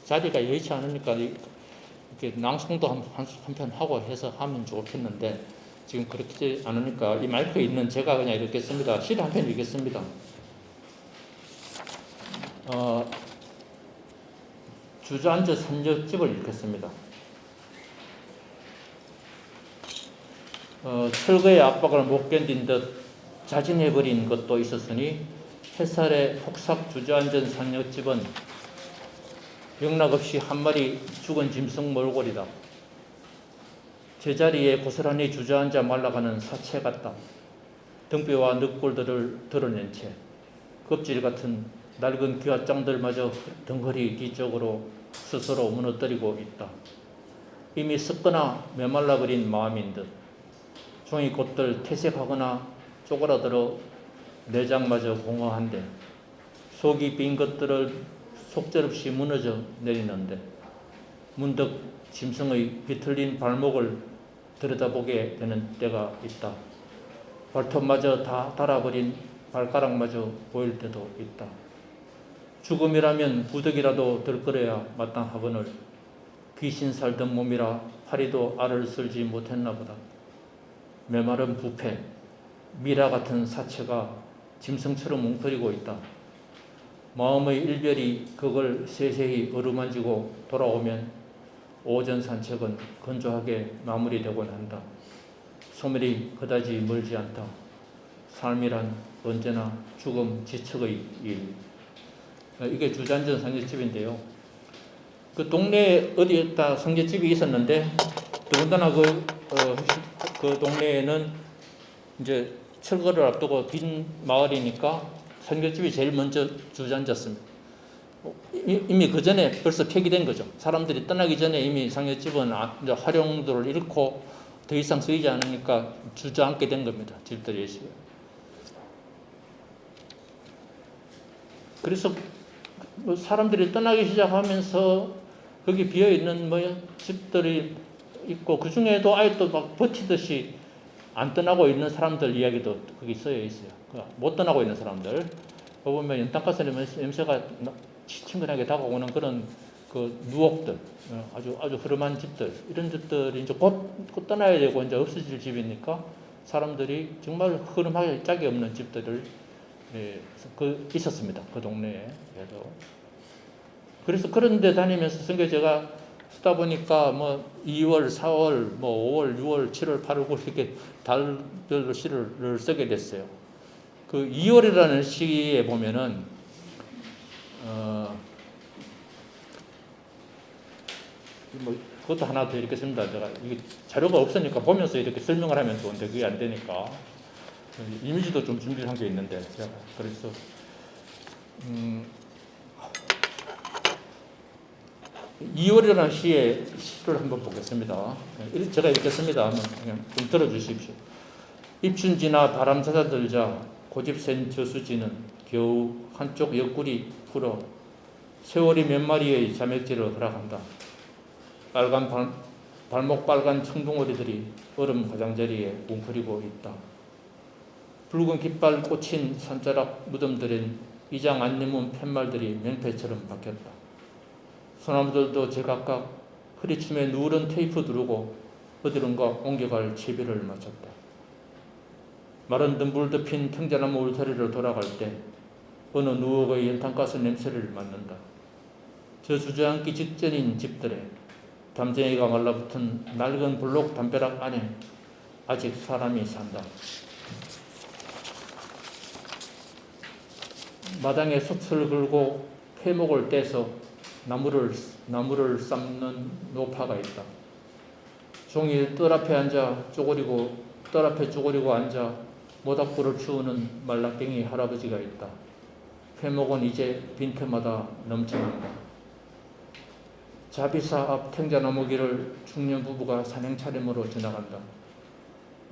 S1: 자리가 여의치 않으니까 이렇게 낭송도 한편 하고 해서 하면 좋겠는데 지금 그렇지 않으니까 이 마이크에 있는 제가 그냥 읽겠습니다. 시 한 편 읽겠습니다. 주저앉아 산적집을 읽겠습니다. 철거의 압박을 못 견딘 듯 자진해버린 것도 있었으니 햇살에 폭삭 주저앉은 산적집은 영락없이 한 마리 죽은 짐승 몰골이다. 제자리에 고스란히 주저앉아 말라가는 사체 같다. 등뼈와 늑골들을 드러낸 채 껍질 같은 낡은 기와장들마저 덩어리 뒤쪽으로 스스로 무너뜨리고 있다. 이미 썩거나 메말라버린 마음인 듯 종이꽃들 퇴색하거나 쪼그라들어 내장마저 공허한데 속이 빈 것들을 속절없이 무너져 내리는데 문득 짐승의 비틀린 발목을 들여다보게 되는 때가 있다. 발톱마저 다 닳아버린 발가락마저 보일 때도 있다. 죽음이라면 부득이라도 들끓어야 마땅하거늘 귀신 살던 몸이라 파리도 알을 쓸지 못했나 보다. 메마른 부패, 미라 같은 사체가 짐승처럼 뭉터리고 있다. 마음의 일별이 그걸 세세히 어루만지고 돌아오면 오전 산책은 건조하게 마무리되곤 한다. 소멸이 그다지 멀지 않다. 삶이란 언제나 죽음 지척의 일. 이게 주잔전 상제집인데요. 그 동네에 어디에다 상제집이 있었는데 더군다나 그 동네에는 이제 철거를 앞두고 빈 마을이니까 상제집이 제일 먼저 주저앉았습니다. 이미 그 전에 벌써 폐기된 거죠. 사람들이 떠나기 전에 이미 상제집은 이제 활용도를 잃고 더 이상 쓰이지 않으니까 주저앉게 된 겁니다. 집들이. 그래서 사람들이 떠나기 시작하면서 거기 비어 있는 집들이 있고 그 중에도 아예 또 막 버티듯이 안 떠나고 있는 사람들 이야기도 거기 써여 있어요. 못 떠나고 있는 사람들. 보면 연탄가스 냄새가 친근하게 다가오는 그런 그 누옥들, 아주 흐름한 집들, 이런 집들이 이제 곧 떠나야 되고 이제 없어질 집이니까 사람들이 정말 흐름하게 짝이 없는 집들을 있었습니다. 그 동네에. 그래서 그런 데 다니면서 성경 제가 쓰다 보니까 2월, 4월, 5월, 6월, 7월, 8월 이렇게 달별로 시를 쓰게 됐어요. 그 2월이라는 시에 보면은 그것도 하나 더 이렇게 씁니다. 제가 이게 자료가 없으니까 보면서 이렇게 설명을 하면 좋은데 그게 안 되니까 이미지도 좀 준비를 한 게 있는데 제가 그래서 2월이라는 시를 한번 보겠습니다. 제가 읽겠습니다. 그냥 좀 들어주십시오. 입춘 지나 바람 잦아들자 고집 센 저수지는 겨우 한쪽 옆구리 풀어 세월이 몇 마리의 자맥질을 허락한다. 빨간 발목 빨간 청둥오리들이 얼음 가장자리에 웅크리고 있다. 붉은 깃발 꽂힌 산자락 무덤들엔 이장 안 넘은 팻말들이 명패처럼 박혔다. 소나무들도 제각각 허리춤에 누런 테이프 두르고 어디론가 옮겨갈 채비를 마쳤다. 마른 덤불 덮인 청자나무 울타리를 돌아갈 때 어느 누옥의 연탄가스 냄새를 맡는다. 저 주저앉기 직전인 집들에 담쟁이가 말라붙은 낡은 블록 담벼락 안에 아직 사람이 산다. 마당에 솥을 걸고 폐목을 떼서 나무를 삶는 노파가 있다. 종일 뜰 앞에 쪼그리고 앉아 모닥불을 피우는 말라깽이 할아버지가 있다. 폐목은 이제 빈틈마다 넘쳐난다. 자비사 앞 탱자나무길을 중년 부부가 산행 차림으로 지나간다.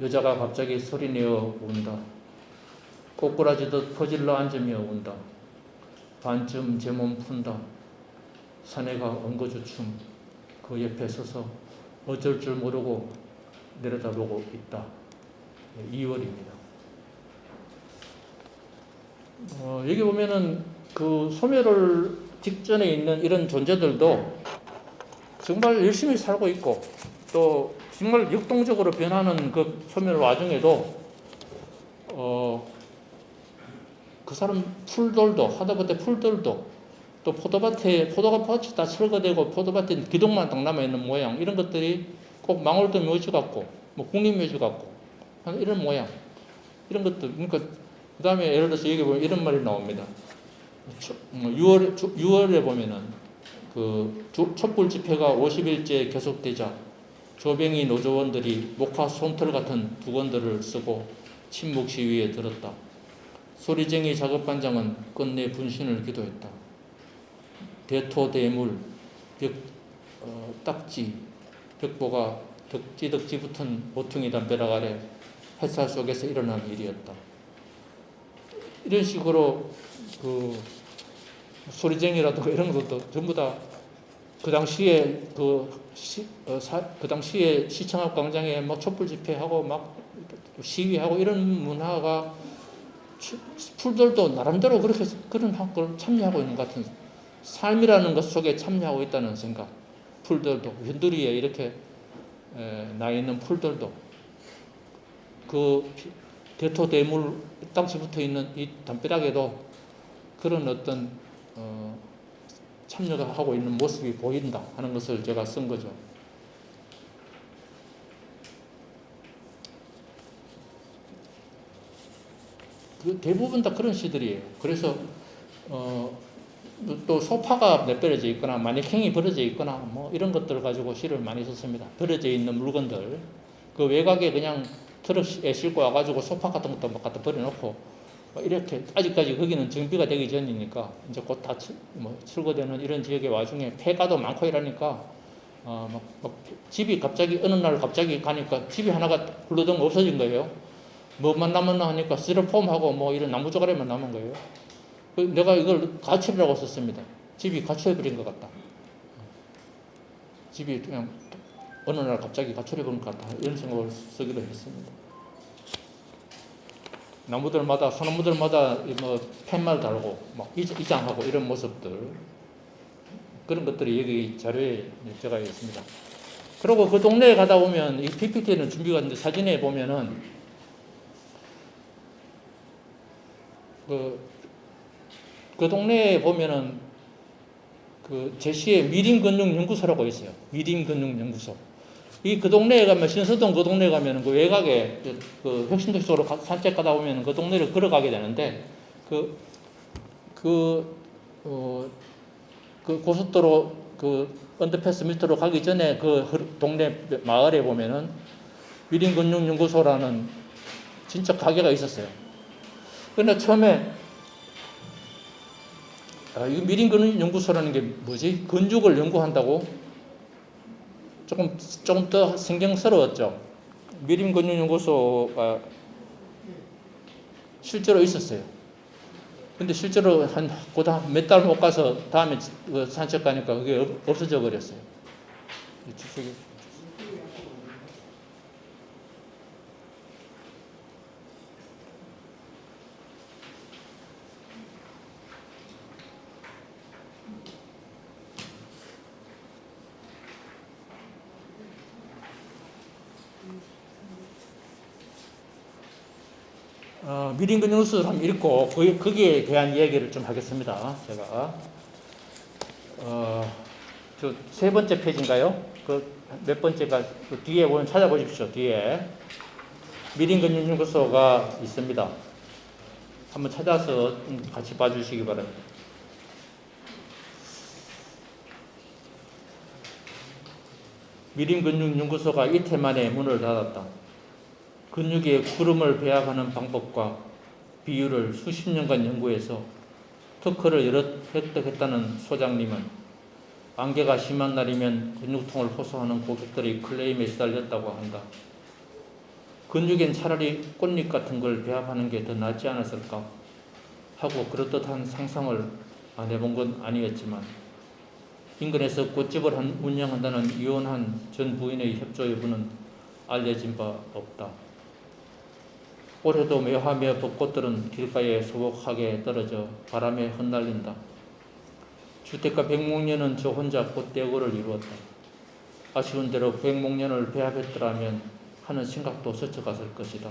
S1: 여자가 갑자기 소리내어 운다. 꼬꾸라지듯 퍼질러 앉으며 운다. 반쯤 제 몸 푼다. 사내가 엉거주춤 그 옆에 서서 어쩔 줄 모르고 내려다보고 있다. 2월입니다. 여기 보면은 그 소멸을 직전에 있는 이런 존재들도 정말 열심히 살고 있고 또 정말 역동적으로 변하는 그 소멸 와중에도 그 사람 풀들도 하다못해 풀들도 또 포도밭이 다 철거되고 포도밭에 기둥만 딱 남아있는 모양 이런 것들이 꼭 망월도 묘지 같고 국립묘지 같고 이런 모양 이런 것들 그러니까 그 다음에 예를 들어서 여기 보면 이런 말이 나옵니다. 6월에 보면은 그 촛불 집회가 50일째 계속되자 조병희 노조원들이 목화 솜털 같은 두건들을 쓰고 침묵 시위에 들었다. 소리쟁이 작업반장은 끝내 분신을 기도했다. 대토대물, 딱지, 벽보가 덕지덕지 붙은 모퉁이 담벼락 아래 햇살 속에서 일어난 일이었다. 이런 식으로 그 소리쟁이라든가 이런 것도 전부 다 그 당시에 그 당시에 시청 앞 광장에 막 촛불 집회하고 막 시위하고 이런 문화가 풀들도 나름대로 그렇게 그런 걸 참여하고 있는 것 같은 삶이라는 것 속에 참여하고 있다는 생각. 풀들도 현두리에 이렇게 나 있는 풀들도 그 대토대물 땅에 붙어 있는 이 담벼락에도 그런 어떤 참여하고 있는 모습이 보인다 하는 것을 제가 쓴 거죠. 대부분 다 그런 시들이에요. 그래서 또 소파가 내버려져 있거나 마네킹이 버려져 있거나 뭐 이런 것들 가지고 시를 많이 썼습니다. 버려져 있는 물건들 그 외곽에 그냥 트럭에 싣고 와가지고 소파 같은 것도 막 갖다 버려놓고 이렇게 아직까지 거기는 정비가 되기 전이니까 이제 곧 다 철거되는 이런 지역의 와중에 폐가도 많고 이러니까 막 집이 갑자기 어느 날 갑자기 가니까 집이 하나가 훌러덩 없어진 거예요. 뭐만 남았나 하니까 스티로폼하고 뭐 이런 나무 조가리만 남은 거예요. 내가 이걸 가출이라고 썼습니다. 집이 가출해버린 것 같다. 집이 그냥 어느 날 갑자기 가출해버린 것 같다. 이런 생각을 쓰기로 했습니다. 나무들마다 소나무들마다 뭐 팻말 달고 막 이장하고 이런 모습들 그런 것들이 여기 자료에 들어가 있습니다. 그리고 그 동네에 가다 보면 이 PPT는 준비가 됐는데 사진에 보면은 그 동네에 보면은 그 제시의 미림근육연구소라고 있어요. 미림근육연구소. 그 동네에 가면 신서동 그 동네에 가면 그 외곽에 그 혁신도시 쪽으로 산책 가다 보면 그 동네를 걸어가게 되는데 그 고속도로 그 언더패스 밑으로 가기 전에 그 동네 마을에 보면은 미림근육연구소라는 진짜 가게가 있었어요. 근데 처음에 이 미림근육연구소라는 게 뭐지? 건축을 연구한다고? 조금 더 신경스러웠죠. 미림근육연구소가 실제로 있었어요. 근데 실제로 몇 달 못 가서 다음에 산책 가니까 그게 없어져 버렸어요. 미림근육연구소를 한번 읽고 거기에 대한 이야기를 좀 하겠습니다. 제가 저 세 번째 페이지인가요? 그 몇 번째가 그 뒤에 보면 찾아보십시오. 뒤에 미림근육연구소가 있습니다. 한번 찾아서 같이 봐주시기 바랍니다. 미림근육연구소가 이틀 만에 문을 닫았다. 근육의 구름을 배합하는 방법과 비율을 수십 년간 연구해서 특허를 여러 획득했다는 소장님은 안개가 심한 날이면 근육통을 호소하는 고객들의 클레임에 시달렸다고 한다. 근육엔 차라리 꽃잎 같은 걸 배합하는 게 더 낫지 않았을까 하고 그럴듯한 상상을 안 해본 건 아니었지만 인근에서 꽃집을 운영한다는 이혼한 전 부인의 협조 여부는 알려진 바 없다. 올해도 매화며 벚꽃들은 길가에 소복하게 떨어져 바람에 흩날린다. 주택가 백목련은 저 혼자 꽃대고를 이루었다. 아쉬운 대로 백목련을 배합했더라면 하는 생각도 스쳐갔을 것이다.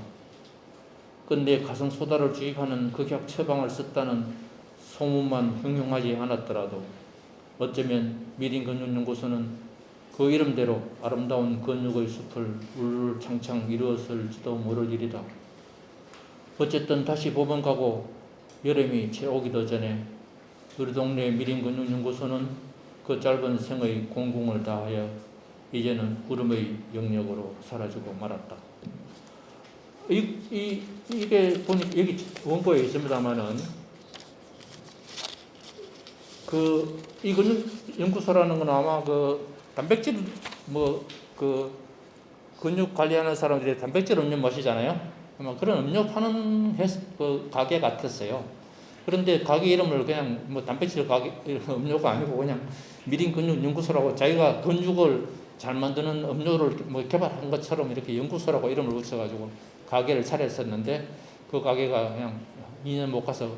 S1: 끝내 가성소다를 주입하는 극약 처방을 썼다는 소문만 흉흉하지 않았더라도 어쩌면 미림근육연구소는 그 이름대로 아름다운 근육의 숲을 울창창 이루었을지도 모를 일이다. 어쨌든 다시 봄은 가고 여름이 채 오기도 전에 우리 동네 미림근육연구소는 그 짧은 생의 공공을 다하여 이제는 구름의 영역으로 사라지고 말았다. 이게 보니 여기 원고에 있습니다만은 이 근육연구소라는 건 아마 단백질 근육 관리하는 사람들이 단백질 음료 마시잖아요. 아마 그런 음료 파는 가게 같았어요. 그런데 가게 이름을 그냥 단백질 가게 음료가 아니고 그냥 미림근육연구소라고 자기가 근육을 잘 만드는 음료를 개발한 것처럼 이렇게 연구소라고 이름을 붙여가지고 가게를 차렸었는데 그 가게가 그냥 2년 못 가서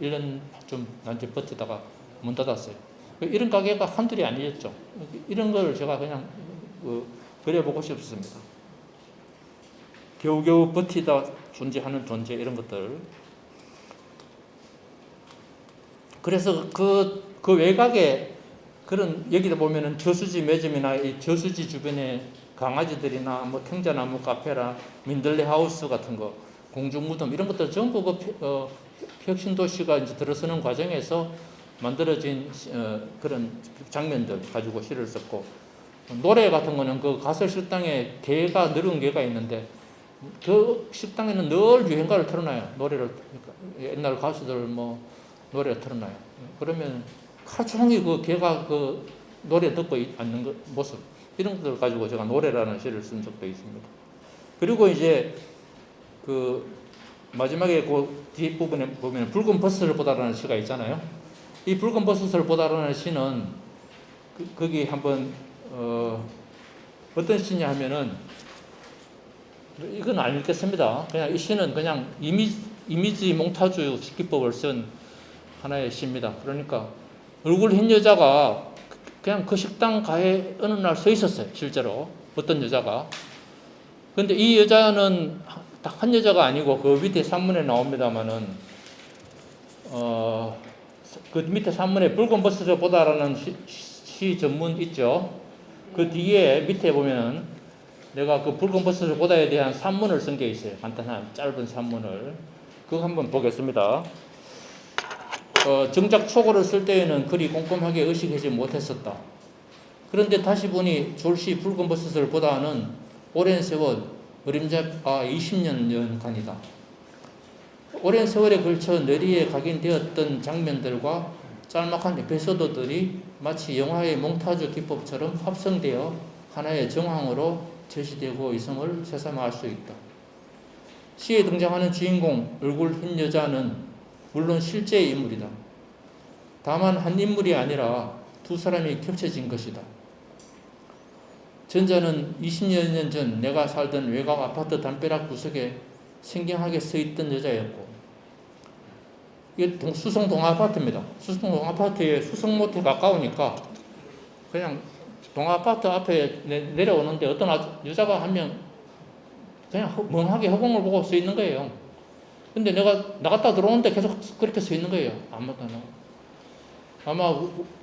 S1: 1년 좀 난지 버티다가 문 닫았어요. 이런 가게가 한둘이 아니었죠. 이런 걸 제가 그냥 그려보고 싶습니다. 겨우겨우 버티다 존재하는 존재 이런 것들. 그래서 그 외곽에 그런 여기다 보면은 저수지 매점이나 이 저수지 주변에 강아지들이나 뭐 청자나무 카페라 민들레 하우스 같은 거 공중무덤 이런 것들 전부 혁신도시가 이제 들어서는 과정에서 만들어진 그런 장면들 가지고 시를 썼고 노래 같은 거는 그 가설 식당에 개가 늘은 개가 있는데 그 식당에는 늘 유행가를 틀어놔요. 노래를 옛날 가수들 뭐 노래 틀어놔요. 그러면 하루 종일 그 개가 그 노래 듣고 앉는 그 모습 이런 것들 가지고 제가 노래라는 시를 쓴 적도 있습니다. 그리고 이제 그 마지막에 그 뒷부분에 보면 붉은 버섯을 보다라는 시가 있잖아요. 이 붉은 버섯을 보다라는 시는 거기 한번 어떤 시냐 하면은 이건 안 읽겠습니다. 그냥 이 시는 그냥 이미지 몽타주 기법을 쓴 하나의 시입니다. 그러니까 얼굴 흰 여자가 그냥 그 식당 가에 어느 날 서 있었어요. 실제로 어떤 여자가. 근데 이 여자는 딱 한 여자가 아니고 그 밑에 산문에 나옵니다만은 그 밑에 산문에 붉은 버섯을 보다라는 시 전문 있죠. 그 뒤에 밑에 보면은 내가 그 붉은 버섯을 보다에 대한 산문을 쓴 게 있어요. 간단한 짧은 산문을. 그거 한번 보겠습니다. 정작 초고를 쓸 때에는 그리 꼼꼼하게 의식하지 못했었다. 그런데 다시 보니 졸시 붉은 버섯을 보다는 오랜 세월 어림잡아 20년간이다. 오랜 세월에 걸쳐 뇌리에 각인되었던 장면들과 짤막한 에피소드들이 마치 영화의 몽타주 기법처럼 합성되어 하나의 정황으로 제시되고 있음을 새삼 알 수 있다. 시에 등장하는 주인공 얼굴 흰 여자는 물론 실제의 인물이다. 다만 한 인물이 아니라 두 사람이 겹쳐진 것이다. 전자는 20여 년 전 내가 살던 외곽 아파트 담벼락 구석에 생경하게 서 있던 여자였고, 이게 수성 동아파트입니다. 수성 동아파트에 수성모텔 가까우니까 그냥 동아파트 앞에 내려오는데 어떤 여자가 한 명 그냥 멍하게 허공을 보고 서 있는 거예요. 근데 내가 나갔다 들어오는데 계속 그렇게 서 있는 거예요. 아무도 안 하고. 아마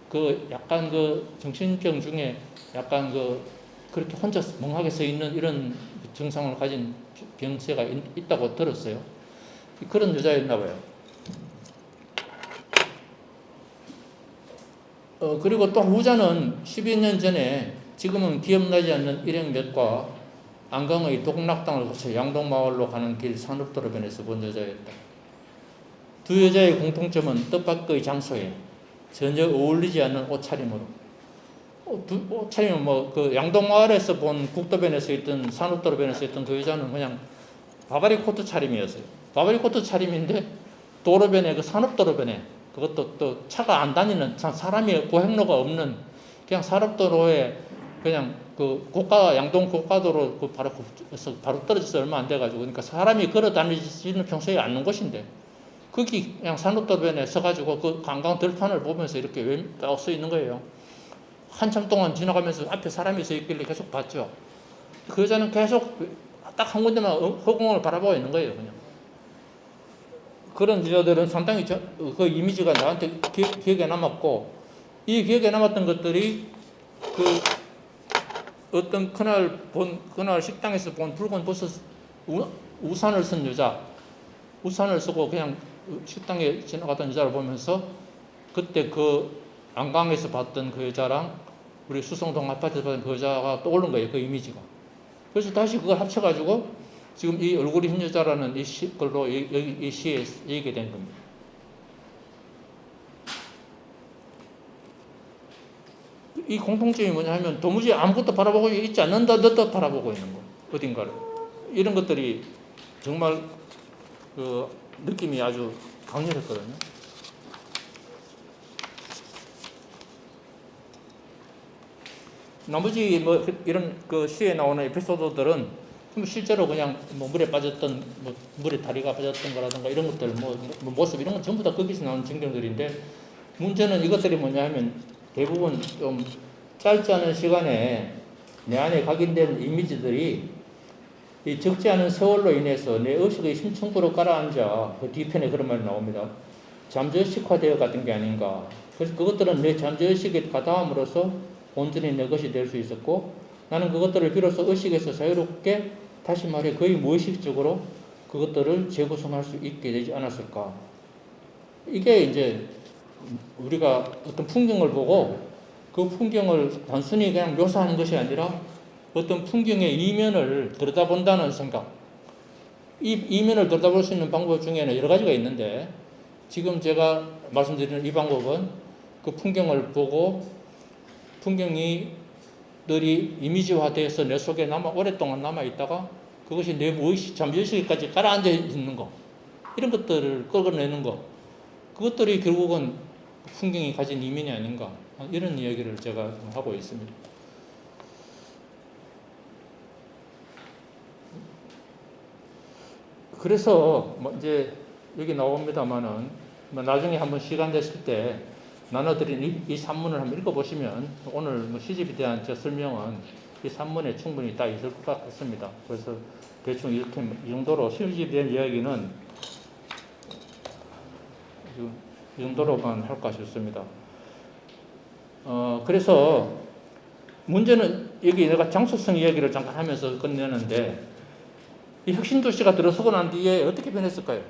S1: 그 약간 그 정신병 중에 약간 그렇게 혼자 멍하게 서 있는 이런 증상을 가진 병세가 있다고 들었어요. 그런 여자였나 봐요. 그리고 또 후자는 10여 년 전에 지금은 기억나지 않는 일행 몇과 안강의 독락당을 거쳐 양동마을로 가는 길 산업도로변에서 본 여자였다. 두 여자의 공통점은 뜻밖의 장소에 전혀 어울리지 않는 옷차림으로. 옷차림은 그 양동마을에서 본 국도변에서 있던 산업도로변에서 있던 그 여자는 그냥 바바리 코트 차림이었어요. 바바리 코트 차림인데 도로변에 그 산업도로변에 그것도 또 차가 안 다니는 사람이 보행로가 없는 그냥 산업도로에 그냥 그 양동 고가도로 바로 떨어져서 얼마 안 돼가지고 그러니까 사람이 걸어 다니지는 평소에 않는 곳인데 거기 그냥 산업도로변에 서가지고 그 관광 들판을 보면서 이렇게 서 있는 거예요. 한참 동안 지나가면서 앞에 사람이 서 있길래 계속 봤죠. 그 여자는 계속 딱 한 군데만 허공을 바라보고 있는 거예요, 그냥. 그런 여자들은 상당히 그 이미지가 나한테 기억에 남았고, 이 기억에 남았던 것들이 그 어떤 그날 식당에서 본 붉은 버섯 우산을 쓴 여자, 우산을 쓰고 그냥 식당에 지나갔던 여자를 보면서 그때 그 안강에서 봤던 그 여자랑 우리 수성동 아파트에서 봤던 그 여자가 떠오른 거예요, 그 이미지가. 그래서 다시 그걸 합쳐가지고 지금 이 얼굴이 흰 여자라는 걸로 이 시에 얘기가 된 겁니다. 이 공통점이 뭐냐 하면 도무지 아무것도 바라보고 있지 않는다, 넣다 바라보고 있는 거, 어딘가를. 이런 것들이 정말 그 느낌이 아주 강렬했거든요. 나머지 뭐 이런 그 시에 나오는 에피소드들은 실제로 그냥 뭐 물에 빠졌던 물에 다리가 빠졌던 거라든가 이런 것들 뭐 모습 이런 건 전부 다 거기서 나오는情景들인데 문제는 이것들이 뭐냐 하면 대부분 좀 짧지 않은 시간에 내 안에 각인된 이미지들이 이 적지 않은 세월로 인해서 내 의식의 심층부로 가라앉아 그 뒤편에 그런 말이 나옵니다. 잠재의식화되어 가던 게 아닌가. 그래서 그것들은 내 잠재의식에 가닿음으로써 온전히 내 것이 될 수 있었고, 나는 그것들을 비로소 의식에서 자유롭게, 다시 말해 거의 무의식적으로 그것들을 재구성할 수 있게 되지 않았을까. 이게 이제 우리가 어떤 풍경을 보고 그 풍경을 단순히 그냥 묘사하는 것이 아니라 어떤 풍경의 이면을 들여다본다는 생각. 이 이면을 들여다볼 수 있는 방법 중에는 여러 가지가 있는데, 지금 제가 말씀드리는 이 방법은 그 풍경을 보고 풍경이 들이 이미지화돼서 내 속에 오랫동안 남아있다가 그것이 내 무의식, 잠재의식까지 가라앉아 있는 거, 이런 것들을 끌어내는 거, 그것들이 결국은 풍경이 가진 이면이 아닌가, 이런 이야기를 제가 하고 있습니다. 그래서 뭐 이제 여기 나옵니다만은 뭐 나중에 한번 시간 됐을 때 나눠드린 이 산문을 한번 읽어보시면 오늘 뭐 시집에 대한 저 설명은 이 산문에 충분히 다 있을 것 같습니다. 그래서 대충 이렇게 이 정도로 시집에 대한 이야기는 이 정도로만 할까 싶습니다. 그래서 문제는 여기 내가 장소성 이야기를 잠깐 하면서 끝내는데, 이 혁신도시가 들어서고 난 뒤에 어떻게 변했을까요?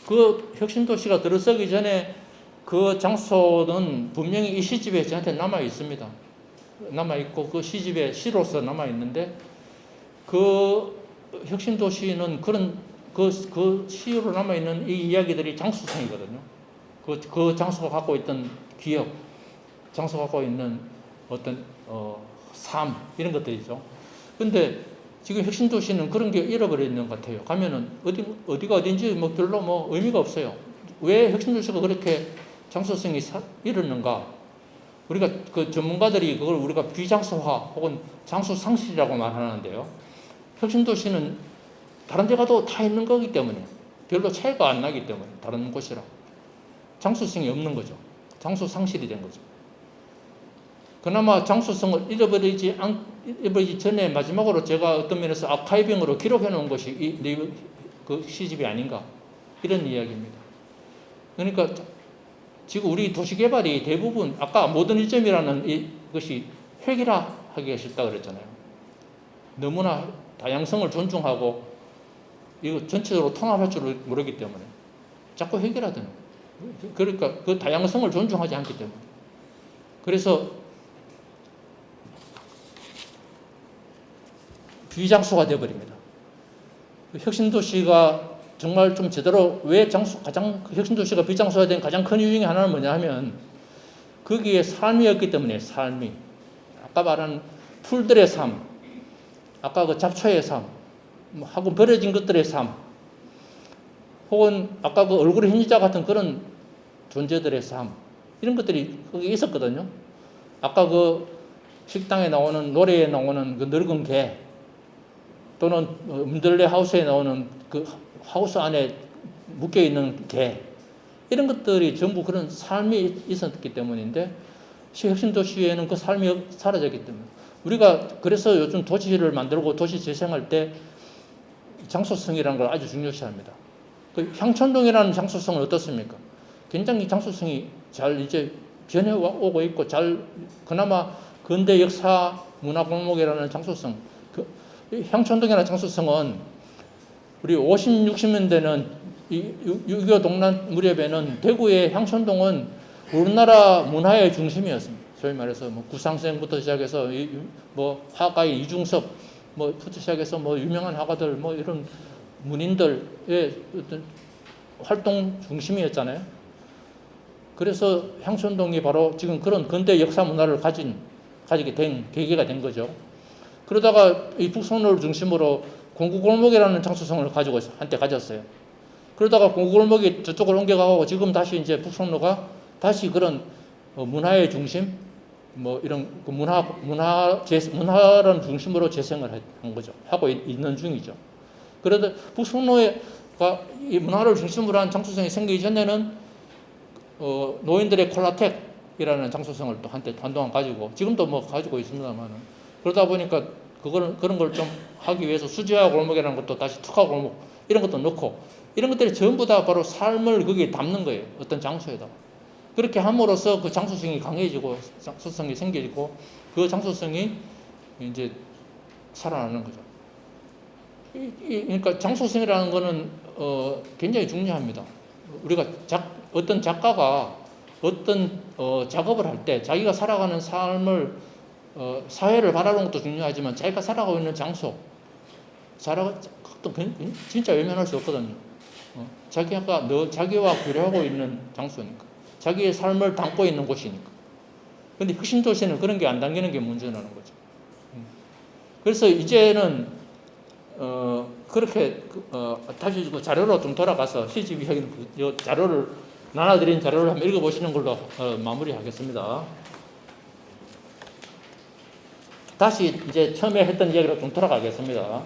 S1: 그 혁신도시가 들어서기 전에 그 장소는 분명히 이 시집에 저한테 남아 있습니다. 남아 있고 그 시집에 시로서 남아 있는데, 그 혁신도시는 그런 그 시로 남아 있는 이 이야기들이 장소성이거든요. 그 장소가 갖고 있던 기억, 장소가 갖고 있는 어떤 삶, 이런 것들이죠. 근데 지금 혁신도시는 그런 게 잃어버리는 것 같아요. 가면은 어디가 어딘지 뭐 별로 뭐 의미가 없어요. 왜 혁신도시가 그렇게 장소성이 잃었는가? 우리가 그 전문가들이 그걸 우리가 비장소화 혹은 장소 상실이라고 말하는데요. 혁신도시는 다른 데 가도 다 있는 거기 때문에, 별로 차이가 안 나기 때문에, 다른 곳이랑 장소성이 없는 거죠. 장소 상실이 된 거죠. 그나마 장소성을 잃어버리지 전에 마지막으로 제가 어떤 면에서 아카이빙으로 기록해 놓은 것이 그 시집이 아닌가, 이런 이야기입니다. 그러니까 지금 우리 도시개발이 대부분 아까 모더니즘이라는 것이 획일화하기가 쉽다 그랬잖아요. 너무나 다양성을 존중하고 이거 전체적으로 통합할 줄 모르기 때문에 자꾸 획일화되는 거예요. 그러니까 그 다양성을 존중하지 않기 때문에. 그래서 비장소가 되어버립니다. 혁신도시가 정말 좀 제대로 왜 혁신도시가 비장소가 된 가장 큰 이유 중에 하나는 뭐냐 하면, 거기에 삶이었기 때문에, 삶이. 아까 말한 풀들의 삶, 아까 그 잡초의 삶, 하고 버려진 것들의 삶, 혹은 아까 그 얼굴의 흰자 같은 그런 존재들의 삶, 이런 것들이 거기 있었거든요. 아까 그 식당에 나오는, 노래에 나오는 그 늙은 개, 또는 문들레 하우스에 나오는 그 하우스 안에 묶여있는 개, 이런 것들이 전부 그런 삶이 있었기 때문인데, 혁신도시에는 그 삶이 사라졌기 때문에. 우리가 그래서 요즘 도시를 만들고 도시 재생할 때 장소성이라는 걸 아주 중요시합니다. 그 향촌동이라는 장소성은 어떻습니까? 굉장히 장소성이 잘 이제 변해오고 있고, 그나마 근대 역사 문화 골목이라는 장소성, 향촌동이라는 장소성은 우리 50, 60년대는 6.25 동란 무렵에는 대구의 향촌동은 우리나라 문화의 중심이었습니다. 소위 말해서 뭐 구상생부터 시작해서 뭐 화가의 이중섭 뭐부터 시작해서 뭐 유명한 화가들 뭐 이런 문인들의 어떤 활동 중심이었잖아요. 그래서 향촌동이 바로 지금 그런 근대 역사 문화를 가지게 된 계기가 된 거죠. 그러다가 이 북송로를 중심으로 공구골목이라는 장소성을 한때 가졌어요. 그러다가 공구골목이 저쪽으로 옮겨가고 지금 다시 이제 북송로가 다시 그런 문화의 중심, 뭐 이런 문화를 중심으로 재생을 한 거죠. 하고 있는 중이죠. 그런데 북송로가 이 문화를 중심으로 한 장소성이 생기기 전에는 노인들의 콜라텍이라는 장소성을 또 한동안 가지고, 지금도 뭐 가지고 있습니다만은, 그러다 보니까 그런 걸 좀 하기 위해서 수지화 골목이라는 것도 다시 특화 골목 이런 것도 넣고, 이런 것들이 전부 다 바로 삶을 거기에 담는 거예요. 어떤 장소에다. 그렇게 함으로써 그 장소성이 강해지고 장소성이 생기고 그 장소성이 이제 살아나는 거죠. 그러니까 장소성이라는 거는 굉장히 중요합니다. 우리가 어떤 작가가 어떤 작업을 할 때 자기가 살아가는 삶을 사회를 바라보는 것도 중요하지만 자기가 살아가고 있는 장소 진짜 외면할 수 없거든요. 자기와 교류하고 있는 장소니까 자기의 삶을 담고 있는 곳이니까. 근데 혁신 도시는 그런 게 안 담기는 게 문제라는 거죠. 그래서 이제는 그렇게 다시 그 자료로 좀 돌아가서 CGV 혁신 자료를 나눠드린 자료를 한번 읽어보시는 걸로 마무리하겠습니다. 다시 이제 처음에 했던 이야기로 좀 돌아가겠습니다.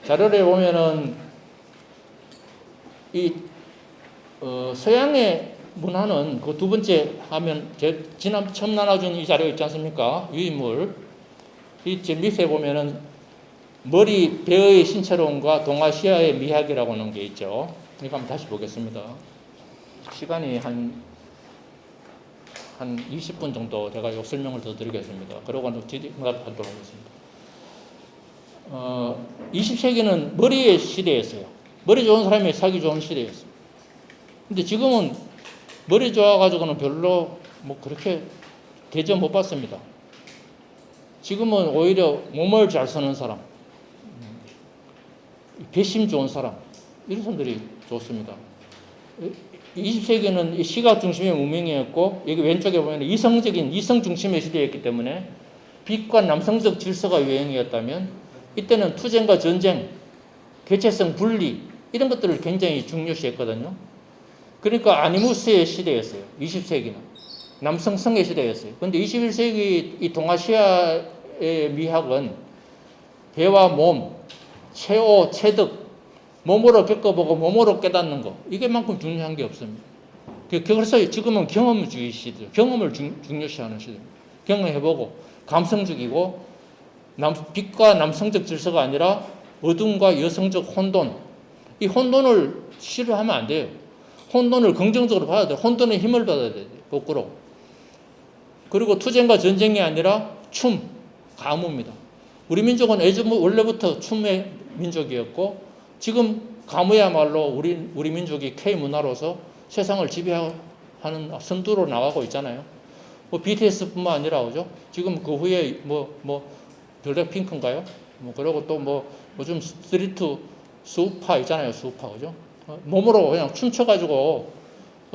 S1: 자료를 보면은 이 서양의 문화는 그 두 번째 하면 처음 나눠준 이 자료 있지 않습니까? 유인물. 이 제 밑에 보면은 머리 배의 신체론과 동아시아의 미학이라고 하는 게 있죠. 이거 한번 다시 보겠습니다. 시간이 한 20분 정도 제가 요 설명을 더 드리겠습니다. 그러고 진행하도록 하겠습니다. 20세기는 머리의 시대였어요. 머리 좋은 사람이 살기 좋은 시대였어요. 근데 지금은 머리 좋아가지고는 별로 뭐 그렇게 대접 못 받습니다. 지금은 오히려 몸을 잘 쓰는 사람, 배심 좋은 사람, 이런 사람들이 좋습니다. 20세기는 시각 중심의 문명이었고 여기 왼쪽에 보면 이성 중심의 시대였기 때문에 빛과 남성적 질서가 유행이었다면 이때는 투쟁과 전쟁, 개체성 분리 이런 것들을 굉장히 중요시했거든요. 그러니까 아니무스의 시대였어요. 20세기는 남성성의 시대였어요. 그런데 21세기 이 동아시아의 미학은 배와 몸, 체오, 체득 몸으로 겪어보고 몸으로 깨닫는 거 이게만큼 중요한 게 없습니다. 그래서 지금은 경험주의 시대, 경험을 중요시하는 시대입니다. 경험해보고 감성적이고 빛과 남성적 질서가 아니라 어둠과 여성적 혼돈. 이 혼돈을 싫어하면 안 돼요. 혼돈을 긍정적으로 봐야 돼요. 혼돈의 힘을 받아야 돼요. 거꾸로. 그리고 투쟁과 전쟁이 아니라 춤, 가무입니다. 우리 민족은 원래부터 춤의 민족이었고 지금 가무야말로 우리 민족이 K문화로서 세상을 지배하는 선두로 나가고 있잖아요. 뭐 BTS뿐만 아니라 그죠? 지금 그 후에 블랙핑크인가요? 그리고 또 요즘 스트리트 수우파 있잖아요. 수우파 그죠? 몸으로 그냥 춤춰가지고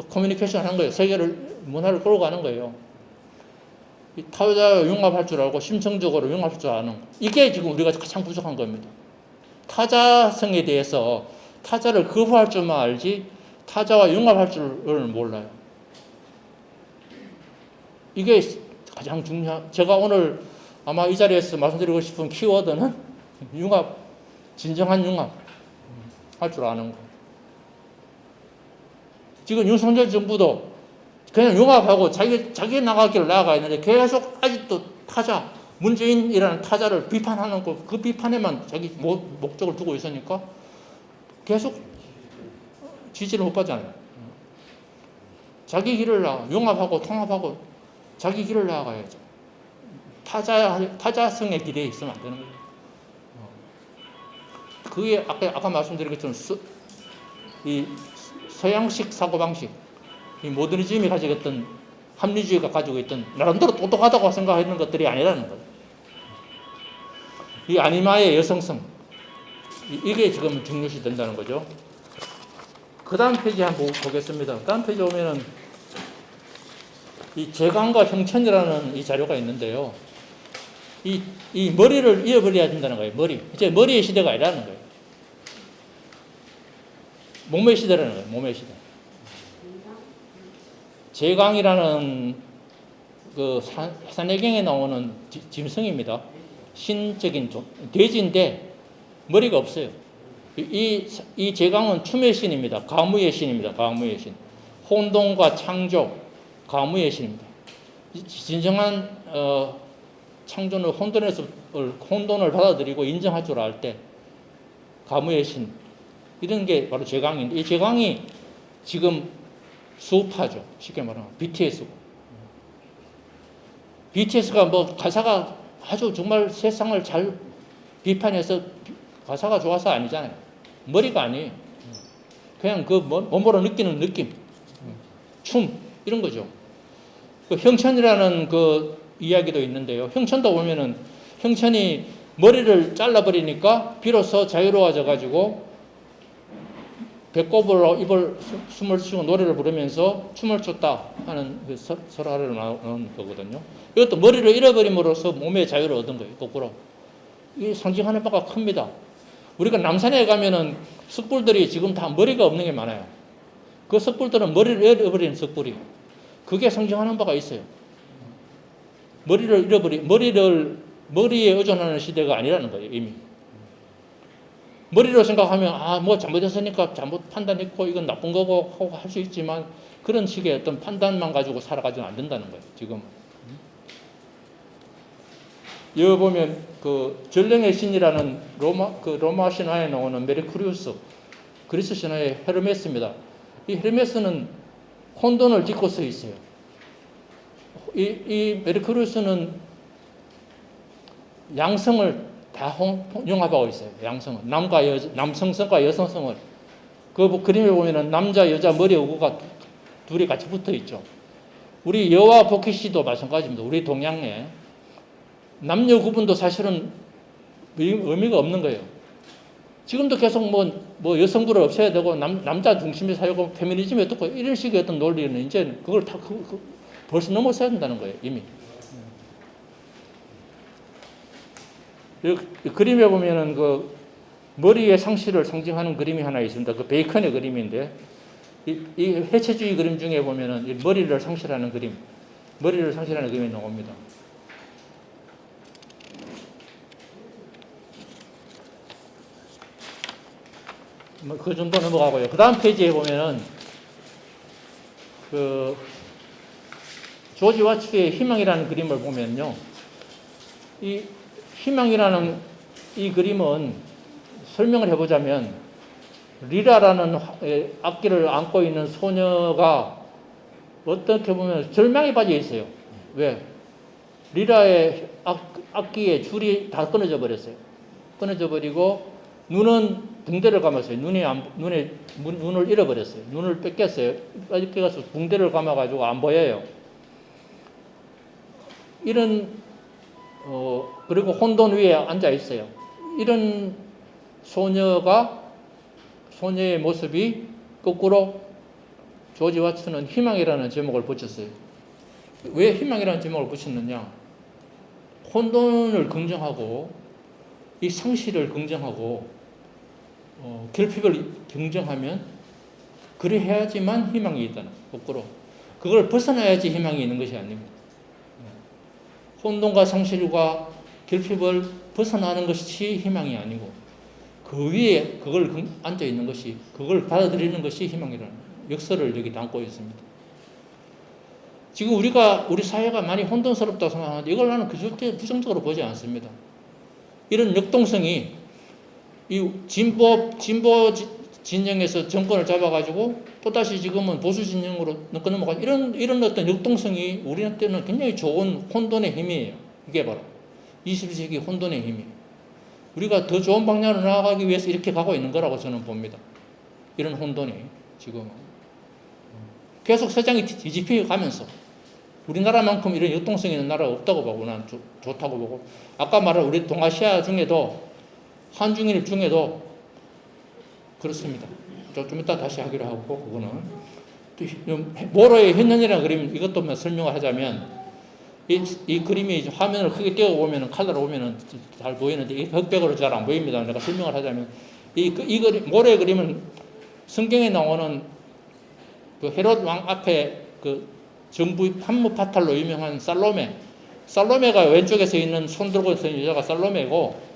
S1: 커뮤니케이션 하는 거예요. 세계를 문화를 끌고 가는 거예요. 타자와 융합할 줄 알고 심성적으로 융합할 줄 아는 거. 이게 지금 우리가 가장 부족한 겁니다. 타자성에 대해서 타자를 거부할 줄만 알지 타자와 융합할 줄을 몰라요. 이게 가장 제가 오늘 아마 이 자리에서 말씀드리고 싶은 키워드는 융합, 진정한 융합 할 줄 아는 거. 지금 윤석열 정부도 그냥 융합하고 자기 나갈 길을 나아가 있는데 계속 아직도 타자, 문재인이라는 타자를 비판하는 거, 그 비판에만 자기 목적을 두고 있으니까 계속 지지를 못 받잖아요. 자기 길을 융합하고 통합하고 자기 길을 나아가야죠. 타자성의 길에 있으면 안 되는 거예요. 그게 아까 말씀드린 것처럼 이 서양식 사고방식, 이 모더니즘이 가지고 있던 합리주의가 가지고 있던 나름대로 똑똑하다고 생각하는 것들이 아니라는 거예요. 이 아니마의 여성성, 이게 지금 중요시 된다는 거죠. 그 다음 페이지 한번 보겠습니다. 그 다음 페이지 오면은 이 재강과 형천이라는 이 자료가 있는데요. 이 머리를 잃어버려야 된다는 거예요. 이제 머리의 시대가 아니라는 거예요. 몸의 시대라는 거예요. 몸의 시대. 재강이라는 그 산해경에 나오는 짐승입니다. 신적인 돼지인데 머리가 없어요. 이 재강은 춤의 신입니다. 가무의 신입니다. 가무의 신. 혼돈과 창조, 가무의 신입니다. 진정한 창조는 혼돈을 받아들이고 인정할 줄 알 때 가무의 신, 이런 게 바로 제광인데 이 제광이 지금 수우파죠. 쉽게 말하면 BTS고. BTS가 뭐 가사가 아주 정말 세상을 잘 비판해서 가사가 좋아서 아니잖아요. 머리가 아니에요. 그냥 그 몸으로 느끼는 느낌, 춤 이런 거죠. 그 형천이라는 그 이야기도 있는데요. 형천도 보면은 형천이 머리를 잘라버리니까 비로소 자유로워져 가지고 배꼽으로 입을 숨을 쉬고 노래를 부르면서 춤을 췄다 하는 그 설화를 나오는 거거든요. 이것도 머리를 잃어버림으로써 몸의 자유를 얻은 거예요. 거꾸로. 이 상징하는 바가 큽니다. 우리가 남산에 가면은 석불들이 지금 다 머리가 없는 게 많아요. 그 석불들은 머리를 잃어버리는 석불이. 그게 상징하는 바가 있어요. 머리에 의존하는 시대가 아니라는 거예요, 이미. 머리로 생각하면, 뭐 잘못했으니까 잘못 판단했고, 이건 나쁜 거고, 하고 할 수 있지만, 그런 식의 어떤 판단만 가지고 살아가지는 안 된다는 거예요, 지금. 여기 보면, 그, 전령의 신이라는 로마 신화에 나오는 메르쿠리우스, 그리스 신화의 헤르메스입니다. 이 헤르메스는 혼돈을 딛고 서 있어요. 이 메르쿠리우스는 양성을 다 융합하고 있어요. 양성은 남성성과 여성성을 그 그림에 보면은 남자 여자 머리 오고가 둘이 같이 붙어 있죠. 우리 여와 복희씨도 마찬가지입니다. 우리 동양에 남녀 구분도 사실은 의미가 없는 거예요. 지금도 계속 뭐 여성부를 없애야 되고 남자 중심의 사회고 페미니즘이 어떻고 이런 식의 어떤 논리는 이제 그걸 다 벌써 넘어서야 된다는 거예요. 이미. 이 그림에 보면은 그 머리의 상실을 상징하는 그림이 하나 있습니다. 그 베이컨의 그림인데 이 해체주의 그림 중에 보면은 이 머리를 상실하는 그림이 나옵니다. 그 정도 넘어가고요. 그 다음 페이지에 보면은 그 조지 와츠의 희망이라는 그림을 보면요. 이 희망이라는 이 그림은 설명을 해보자면 리라라는 악기를 안고 있는 소녀가 어떻게 보면 절망에 빠져 있어요. 왜? 리라의 악기의 줄이 다 끊어져 버렸어요. 끊어져 버리고 눈은 붕대를 감았어요. 눈을 잃어버렸어요. 눈을 뺏겼어요. 이렇게 가서 붕대를 감아가지고 안 보여요. 그리고 혼돈 위에 앉아 있어요. 이런 소녀의 모습이 거꾸로 조지 와츠는 희망이라는 제목을 붙였어요. 왜 희망이라는 제목을 붙였느냐? 혼돈을 긍정하고 이 상실을 긍정하고 결핍을 긍정하면 그래야지만 희망이 있다는 거꾸로 그걸 벗어나야지 희망이 있는 것이 아닙니다. 혼돈과 상실과 결핍을 벗어나는 것이 희망이 아니고 그 위에 그걸 앉아 있는 것이 그걸 받아들이는 것이 희망이라는 역설을 여기 담고 있습니다. 지금 우리 사회가 많이 혼돈스럽다고 생각하는데 이걸 나는 절대 부정적으로 보지 않습니다. 이런 역동성이 이 진보 진영에서 정권을 잡아가지고 또다시 지금은 보수 진영으로 넘어가고 이런 어떤 역동성이 우리한테는 굉장히 좋은 혼돈의 힘이에요. 이게 바로 21세기 혼돈의 힘이에요. 우리가 더 좋은 방향으로 나아가기 위해서 이렇게 가고 있는 거라고 저는 봅니다. 이런 혼돈이 지금 계속 세상이 뒤집혀 가면서 우리나라만큼 이런 역동성 있는 나라가 없다고 보고 난 좋다고 보고 아까 말한 우리 동아시아 중에도 한중일 중에도 그렇습니다. 좀 이따 다시 하기로 하고 그거는 모로의 현년이라는 그림 이것도 설명을 하자면 이 그림이 화면을 크게 띄워보면 칼라로 보면 잘 보이는데 이 흑백으로 잘 안 보입니다. 내가 설명을 하자면 이 그림 모로의 그림은 성경에 나오는 그 헤롯 왕 앞에 그 정부 판무 파탈로 유명한 살로메가 왼쪽에 서 있는 손 들고 있는 여자가 살로메고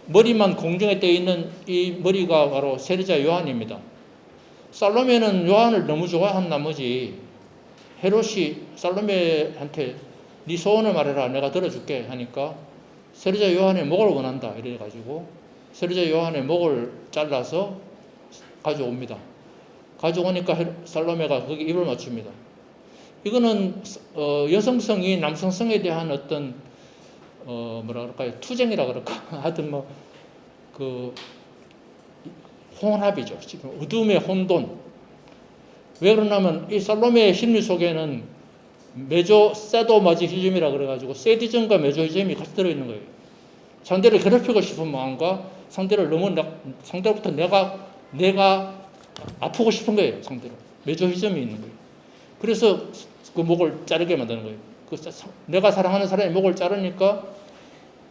S1: 머리만 공중에 떠 있는 이 머리가 바로 세르자 요한입니다. 살로메는 요한을 너무 좋아한 나머지 헤롯이 살로메한테 네 소원을 말해라 내가 들어줄게 하니까 세르자 요한의 목을 원한다 이래가지고 세르자 요한의 목을 잘라서 가져옵니다. 가져오니까 살로메가 거기 입을 맞춥니다. 이거는 여성성이 남성성에 대한 어떤 뭐라 그럴까요? 투쟁이라 그럴까? 하여튼 뭐 그 혼합이죠. 지금 어둠의 혼돈. 왜 그러냐면 이 살로메의 심리 속에는 세도마지히즘이라 그래가지고 세디즘과 메조히즘이 같이 들어있는 거예요. 상대를 괴롭히고 싶은 마음과 상대로부터 내가 아프고 싶은 거예요. 상대로 메조히즘이 있는 거예요. 그래서 그 목을 자르게 만드는 거예요. 내가 사랑하는 사람의 목을 자르니까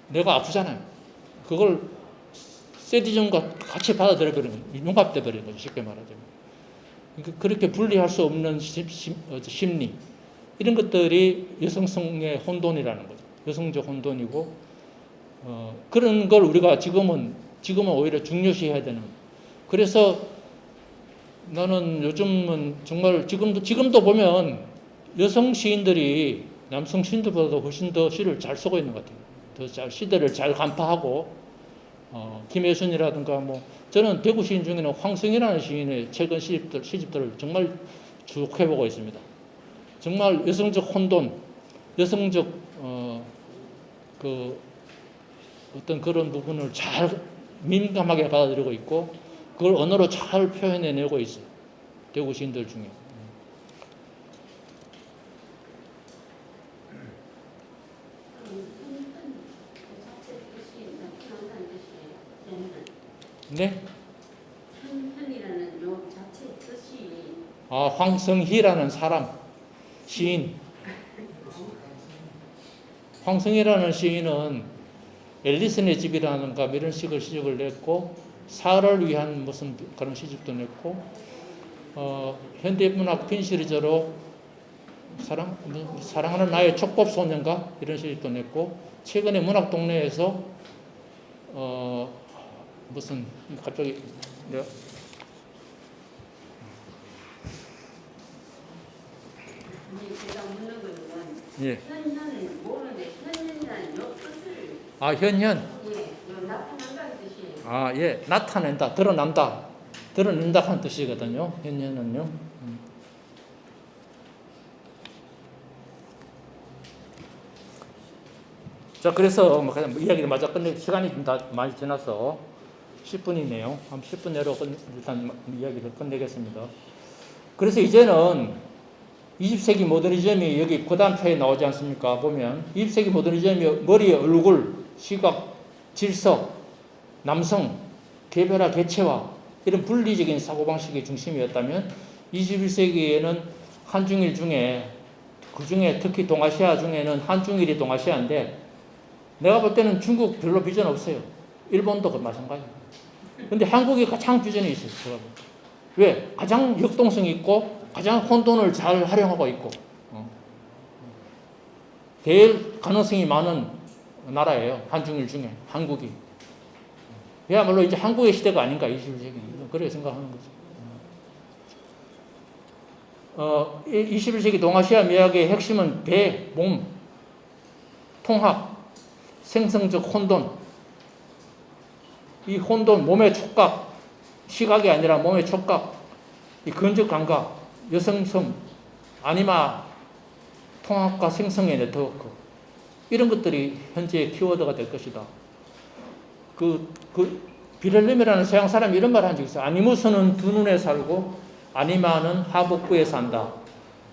S1: 내가 아프잖아요. 그걸 세디즘과 같이 받아들여 버리는 거예요. 융합돼 버리는 거죠. 쉽게 말하자면. 그러니까 그렇게 분리할 수 없는 심리 이런 것들이 여성성의 혼돈이라는 거죠. 여성적 혼돈이고 그런 걸 우리가 지금은 오히려 중요시해야 되는 거예요. 그래서 나는 요즘은 정말 지금도 보면 여성 시인들이 남성 시인들보다도 훨씬 더 시를 잘 쓰고 있는 것 같아요. 더 시대를 잘 간파하고 김혜순이라든가 뭐 저는 대구 시인 중에는 황승이라는 시인의 최근 시집들을 정말 쭉 해보고 있습니다. 정말 여성적 혼돈, 여성적 어떤 그런 부분을 잘 민감하게 받아들이고 있고 그걸 언어로 잘 표현해내고 있어요. 대구 시인들 중에. 네?
S4: 현현이라는 요 자체 뜻이
S1: 황성희라는 사람, 시인. 황성희라는 시인은 앨리슨의 집이라는가 이런 식의 시집을 냈고 사를 위한 무슨 그런 시집도 냈고 현대문학 핀 시리즈로 사랑하는 나의 촉법소년가 이런 시집도 냈고 최근에 문학동네에서 무슨 갑자기
S4: 제가 묻는 거는
S1: 예.
S4: 현현은 모르는데 현현이라는 요 뜻을
S1: 현현.
S4: 요 나타난다는 뜻이에요.
S1: 예. 나타낸다, 드러낸다 하는 뜻이거든요. 현현은요. 자, 그래서 뭐 그냥 이야기를 마저 시간이 좀 다 많이 지나서 10분이네요. 한 10분 내로 일단 이야기를 끝내겠습니다. 그래서 이제는 20세기 모더니즘이 여기 고단표에 나오지 않습니까? 보면 20세기 모더니즘이 머리, 얼굴, 시각, 질서, 남성, 개별화, 개체화 이런 분리적인 사고방식의 중심이었다면 21세기에는 한중일 중에 그중에 특히 동아시아 중에는 한중일이 동아시아인데 내가 볼 때는 중국 별로 비전 없어요. 일본도 마찬가지예요. 근데 한국이 가장 비전이 있어요. 제가 볼 때. 왜? 가장 역동성이 있고 가장 혼돈을 잘 활용하고 있고 될 가능성이 많은 나라예요. 한중일 중에 한국이. 그야말로 이제 한국의 시대가 아닌가 21세기. 그렇게 생각하는 거죠. 21세기 동아시아 미학의 핵심은 배, 몸, 통합, 생성적 혼돈. 이 혼돈, 몸의 촉각, 시각이 아니라 몸의 촉각, 이 근적 감각, 여성성, 아니마, 통합과 생성의 네트워크 이런 것들이 현재의 키워드가 될 것이다. 비렐름이라는 서양 사람이 이런 말을 한 적이 있어요. 아니무스는 두 눈에 살고 아니마는 하복부에 산다.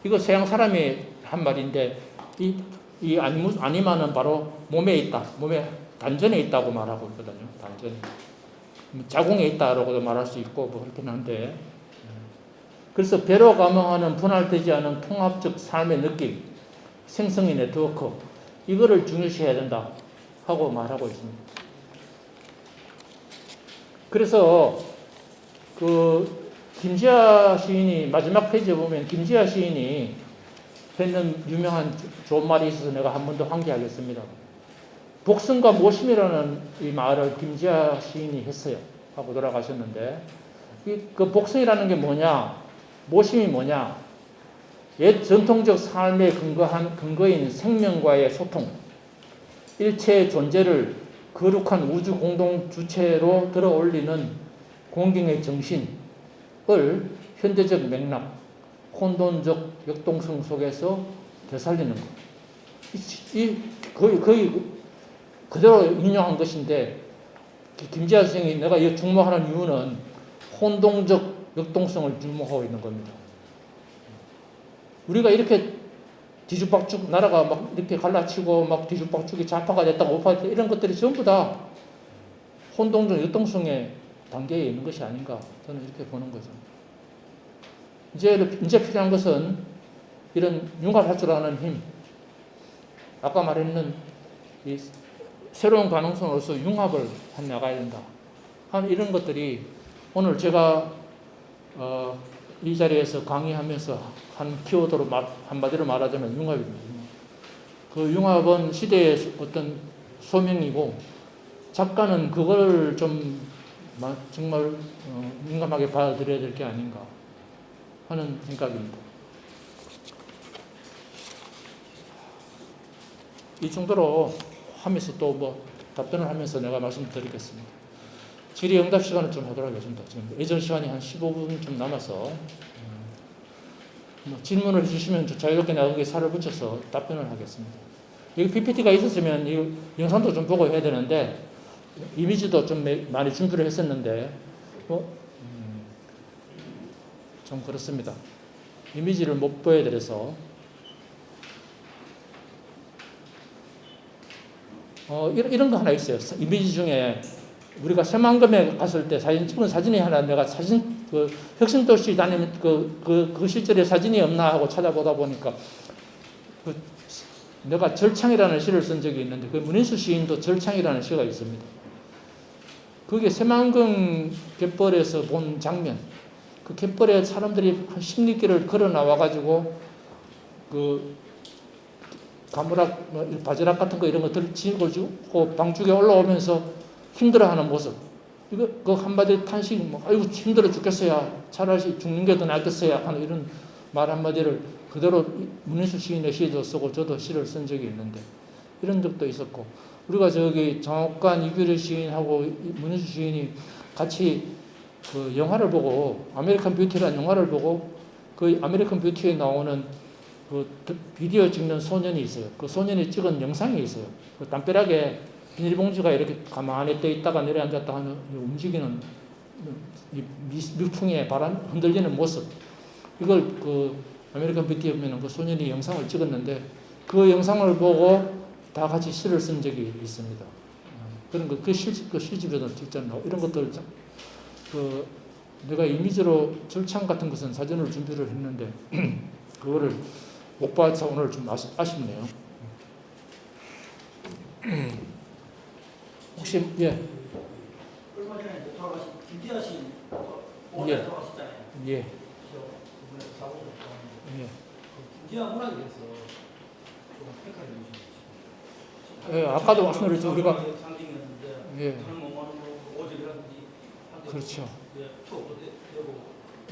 S1: 이거 서양 사람이 한 말인데 이 아니마는 바로 몸에 있다. 몸에 단전에 있다고 말하고 있거든요. 단전에. 자궁에 있다라고도 말할 수 있고 뭐 그렇긴 한데 그래서 배로 감흥하는 분할되지 않은 통합적 삶의 느낌, 생성의 네트워크 이거를 중요시해야 된다 하고 말하고 있습니다. 그래서 김지아 시인이 마지막 페이지에 보면 김지아 시인이 했는 유명한 좋은 말이 있어서 내가 한 번 더 환기하겠습니다. 복승과 모심이라는 이 말을 김지아 시인이 했어요. 하고 돌아가셨는데 그 복승이라는 게 뭐냐 모심이 뭐냐 옛 전통적 삶에 근거인 생명과의 소통 일체의 존재를 거룩한 우주 공동 주체로 들어올리는 공경의 정신 현대적 맥락, 혼돈적 역동성 속에서 되살리는 것. 거의 그대로 인용한 것인데, 김지아 선생이 내가 이 중모하는 이유는 혼동적 역동성을 중모하고 있는 겁니다. 우리가 이렇게 뒤죽박죽 나라가 막 이렇게 갈라치고 막 뒤죽박죽이 좌파가 됐다 우파가 됐다 이런 것들이 전부 다 혼동적 역동성의 단계에 있는 것이 아닌가 저는 이렇게 보는 거죠. 이제 필요한 것은 이런 융합할 줄 아는 힘, 아까 말했는 이 새로운 가능성으로서 융합을 해 나가야 된다 하는 이런 것들이 오늘 제가 이 자리에서 강의하면서 한 키워드로 한마디로 말하자면 융합입니다. 그 융합은 시대의 어떤 소명이고 작가는 그걸 좀 정말 민감하게 받아들여야 될 게 아닌가 하는 생각입니다. 이 정도로 하면서 또 뭐 답변을 하면서 내가 말씀드리겠습니다. 질의응답 시간을 좀 하도록 하겠습니다. 지금 예전 시간이 한 15분 좀 남아서 질문을 해주시면 자유롭게 내가 거기에 살을 붙여서 답변을 하겠습니다. 여기 PPT가 있었으면 이 영상도 좀 보고 해야 되는데 이미지도 좀 많이 준비를 했었는데 좀 그렇습니다. 이미지를 못 보여드려서 이런 거 하나 있어요. 이미지 중에 우리가 새만금에 갔을 때 사진 찍은 사진이 하나 내가 그 혁신도시 다니면 그 시절에 사진이 없나 하고 찾아보다 보니까 내가 절창이라는 시를 쓴 적이 있는데 그 문인수 시인도 절창이라는 시가 있습니다. 그게 새만금 갯벌에서 본 장면, 그 갯벌에 사람들이 한 10리길을 걸어 나와가지고 그 가무락, 바지락 같은 거 이런 것들 지고 방죽에 올라오면서 힘들어하는 모습. 이거 그 한마디 탄식, 아이고 힘들어 죽겠어야 차라리 죽는 게 더 낫겠어야 하는 이런 말 한마디를 그대로 문인수 시인의 시도 쓰고 저도 시를 쓴 적이 있는데 이런 적도 있었고 우리가 저기 장옥관 이규리 시인하고 문인수 시인이 같이 그 영화를 보고 아메리칸 뷰티라는 영화를 보고 그 아메리칸 뷰티에 나오는 그 비디오 찍는 소년이 있어요. 그 소년이 찍은 영상이 있어요. 그 담벼락에 비닐봉지가 이렇게 가만히 떠 있다가 내려앉았다 하는 움직이는 미풍에 바람 흔들리는 모습. 이걸 그 아메리칸 뷰티에 보면 그 소년이 영상을 찍었는데 그 영상을 보고 다 같이 시를 쓴 적이 있습니다. 그런 그 시집에도 직접 나오고 이런 것들 그 내가 이미지로 절창 같은 것은 사진을 준비를 했는데 그거를 못 봐서 오늘 좀 아쉽네요. 혹시
S2: 얼마 전에 돌아가신 김지아 씨
S1: 예.
S2: 돌아가셨잖아요.
S1: 예.
S2: 그분의 사고를 보았는데
S1: 예.
S2: 김지아 문학에 대해서 좀 평가를 해주시면
S1: 예, 아까도 말씀드렸죠. 우리가
S2: 상징이었는데
S1: 예.
S2: 다른 뭐 오직이라든지
S1: 그렇죠.
S2: 투어도 되고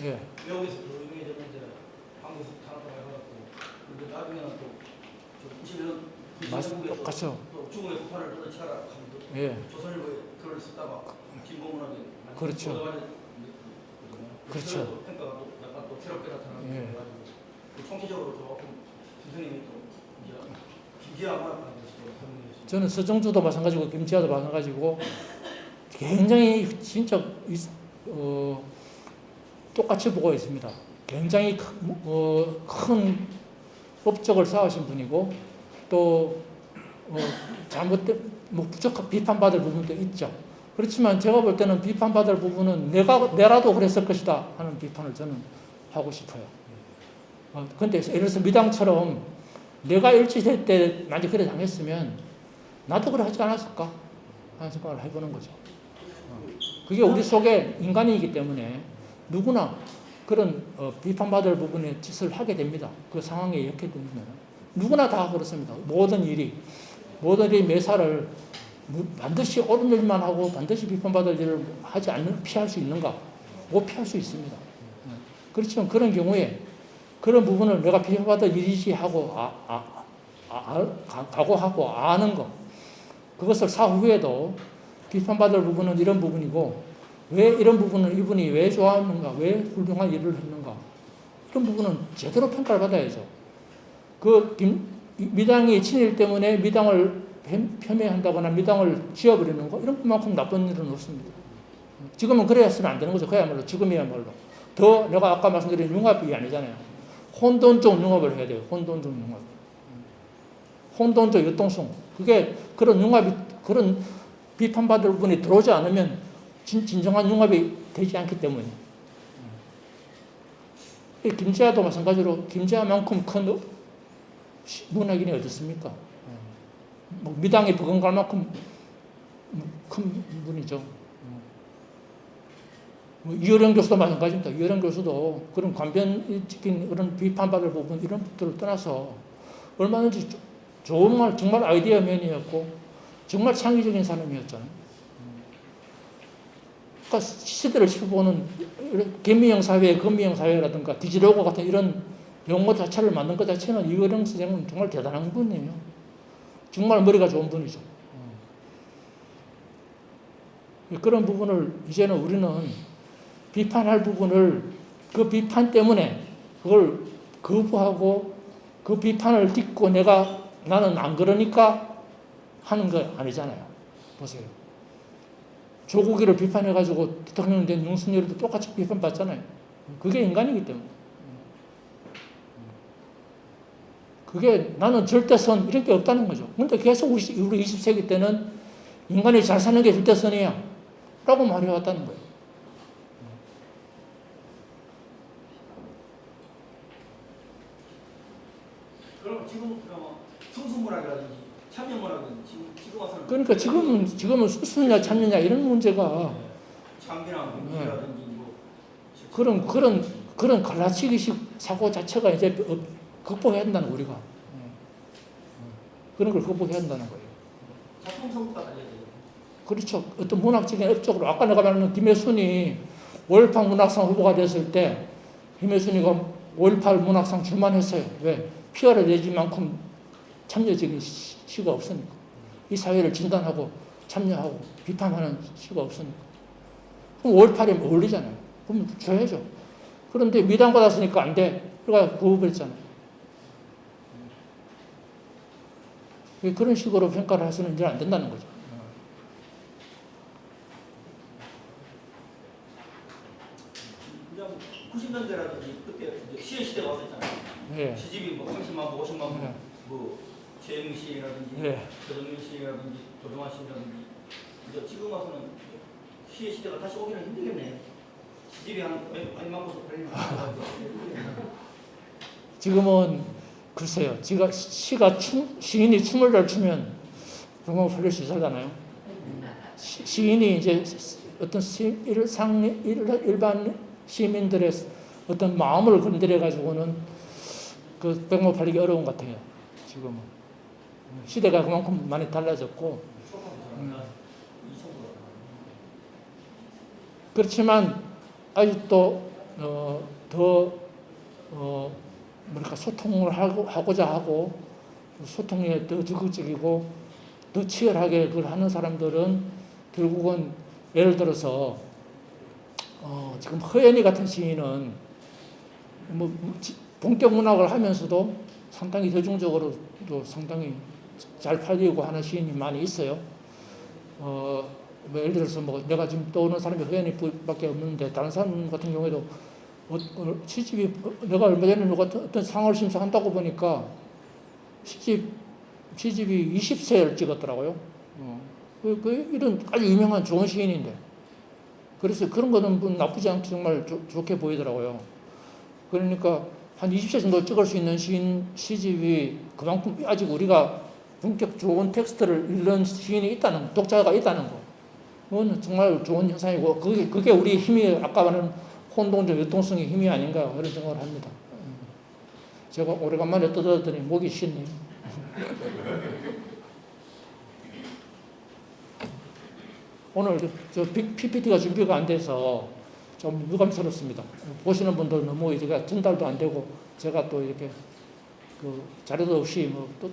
S1: 예.
S2: 외국에서 더 유명해졌는데 한국에서 탄압을 해갖고 근데 나중에는 또
S1: 똑같죠.
S2: 또 중국의 북한을 뜯어치라
S1: 예.
S2: 조선일보에 글을 쓰다가 진보문학에
S1: 그렇죠. 그렇죠.
S2: 평가가 또 약간 또 새롭게 나타나는
S1: 예.
S2: 거 가지고 총체적으로 조금 선생님이 또 이제 김지아 문학에 대해서 설명해 주시죠.
S1: 저는 서정주도 마찬가지고 김지아도 마찬가지고 굉장히 진짜 똑같이 보고 있습니다. 굉장히 큰 업적을 쌓으신 분이고 또 잘못된 부족한 비판받을 부분도 있죠. 그렇지만 제가 볼 때는 비판받을 부분은 내라도 그랬을 것이다 하는 비판을 저는 하고 싶어요. 근데 예를 들어서 미당처럼 내가 일치될 때 만약 그래 당했으면 나도 그래 하지 않았을까 하는 생각을 해보는 거죠. 그게 우리 속에 인간이기 때문에 누구나 그런 비판받을 부분에 짓을 하게 됩니다. 그 상황에 이렇게 되면 누구나 다 그렇습니다. 모든 일이 매사를 반드시 옳은 일만 하고 반드시 비판받을 일을 하지 않는 피할 수 있는가? 못 피할 수 있습니다. 그렇지만 그런 경우에 그런 부분을 내가 비판받을 일이지 하고 각오하고 아는 것 그것을 사후에도 비판받을 부분은 이런 부분이고
S5: 왜 이런 부분을 이분이 왜 좋아하는가, 왜 훌륭한 일을 했는가, 이런 부분은 제대로 평가를 받아야죠. 미당이 친일 때문에 미당을 폄훼한다거나 미당을 지어버리는 거, 이런 것만큼 나쁜 일은 없습니다. 지금은 그래야서는 안 되는 거죠. 그야말로 지금이야말로. 더 내가 아까 말씀드린 융합이 아니잖아요. 혼돈적 융합을 해야 돼요. 혼돈적 융합. 혼돈적 유동성. 그게 그런 융합이, 그런 비판받을 부분이 들어오지 않으면 진정한 융합이 되지 않기 때문에. 김재하도 마찬가지로 김재하만큼 큰 문학인이 어디 있습니까? 뭐 미당이 버금갈 만큼 큰 분이죠. 이어령 교수도 마찬가지입니다. 이어령 교수도 그런 관변적인 그런 비판받을 부분 이런 것들을 떠나서 얼마든지 좋은 말, 정말 아이디어맨이었고 정말 창의적인 사람이었잖아요. 그러니까 시대를 보는 개미형 사회, 금미형 사회라든가 디지로고 같은 이런 용어 자체를 만든 것 자체는 이어령 선생님은 정말 대단한 분이에요. 정말 머리가 좋은 분이죠. 그런 부분을 이제는 우리는 비판할 부분을 그 비판 때문에 그걸 거부하고 그 비판을 딛고 나는 안 그러니까 하는 거 아니잖아요. 보세요. 조국이를 비판해가지고 대통령 된 윤석열도 똑같이 비판받잖아요. 그게 인간이기 때문에. 그게 나는 절대선 이런 게 없다는 거죠. 근데 계속 우리 20세기 때는 인간이 잘 사는 게 절대선이야 라고 말해왔다는 거예요.
S2: 그럼 지금 성수문학이라든지 참여문학은 지금 와서는
S5: 그러니까 지금은 수수냐 참느냐 이런 문제가
S2: 장비나 문제라든지 뭐
S5: 그런 갈라치기식 사고 자체가 이제 극복해야 한다는 거예요, 우리가. 그런 걸 극복해야 한다는 거예요.
S2: 작품 성과가 달려야 돼요.
S5: 그렇죠. 어떤 문학적인 업적으로 아까 내가 말하는 김혜순이 5.18 문학상 후보가 됐을 때 김혜순이가 5.18 문학상 줄만 했어요. 왜? 피아를 내지 만큼 참여적인 시가 없으니까. 이 사회를 진단하고 참여하고 비판하는 시가 없으니까. 그럼 5.18이 어울리잖아요. 그럼 줘야죠. 그런데 미당 받았으니까 안 돼. 그러니까 구호했잖아요. 그런 식으로 평가를 해서는 이제 안 된다는 거죠.
S2: 90년대라든지 그때 시의 시대가 왔었잖아요.
S5: 네.
S2: 시집이 뭐 30만 부, 50만 부,
S5: 네.
S2: 뭐 최영민 시라든지
S5: 네.
S2: 조정민 시라든지 조동환 시라든지 이제 지금 와서는 시의 시대가 다시 오기는 힘들겠네요. 시집이 한 100만 부씩 팔리면
S5: 지금은 글쎄요. 시인이 춤을 잘 추면 정말 팔릴 수 있을까나요? 시인이 이제 어떤 일반 시민들의 어떤 마음을 건드려 가지고는 그 백모 팔리기 어려운 것 같아요. 지금은 시대가 그만큼 많이 달라졌고 그렇지만 아직도 뭐랄까 소통을 하고자 하고 소통에 더 적극적이고 더 치열하게 그걸 하는 사람들은 결국은 예를 들어서 지금 허연희 같은 시인은 뭐 본격 문학을 하면서도 상당히 대중적으로도 상당히 잘 팔리고 하는 시인이 많이 있어요. 뭐 예를 들어서 뭐 내가 지금 떠오르는 사람이 허연희밖에 없는데 다른 사람 같은 경우에도 시집이 내가 얼마 전에 어떤 상을 심사한다고 보니까 시집이 20세를 찍었더라고요. 이런 아주 유명한 좋은 시인인데 그래서 그런 거는 나쁘지 않게 정말 좋게 보이더라고요. 그러니까 한 20세 정도 찍을 수 있는 시집이 그만큼 아직 우리가 본격 좋은 텍스트를 읽는 시인이 있다는 독자가 있다는 거. 그건 정말 좋은 현상이고 그게 우리 힘이 아까 말한 혼동적 유동성의 힘이 아닌가 그런 생각을 합니다. 제가 오래간만에 떠들었더니 목이 쉬네요. 오늘 저 PPT가 준비가 안 돼서 좀 유감스럽습니다. 보시는 분들 너무 제가 전달도 안 되고 제가 또 이렇게 그 자료도 없이 뭐 또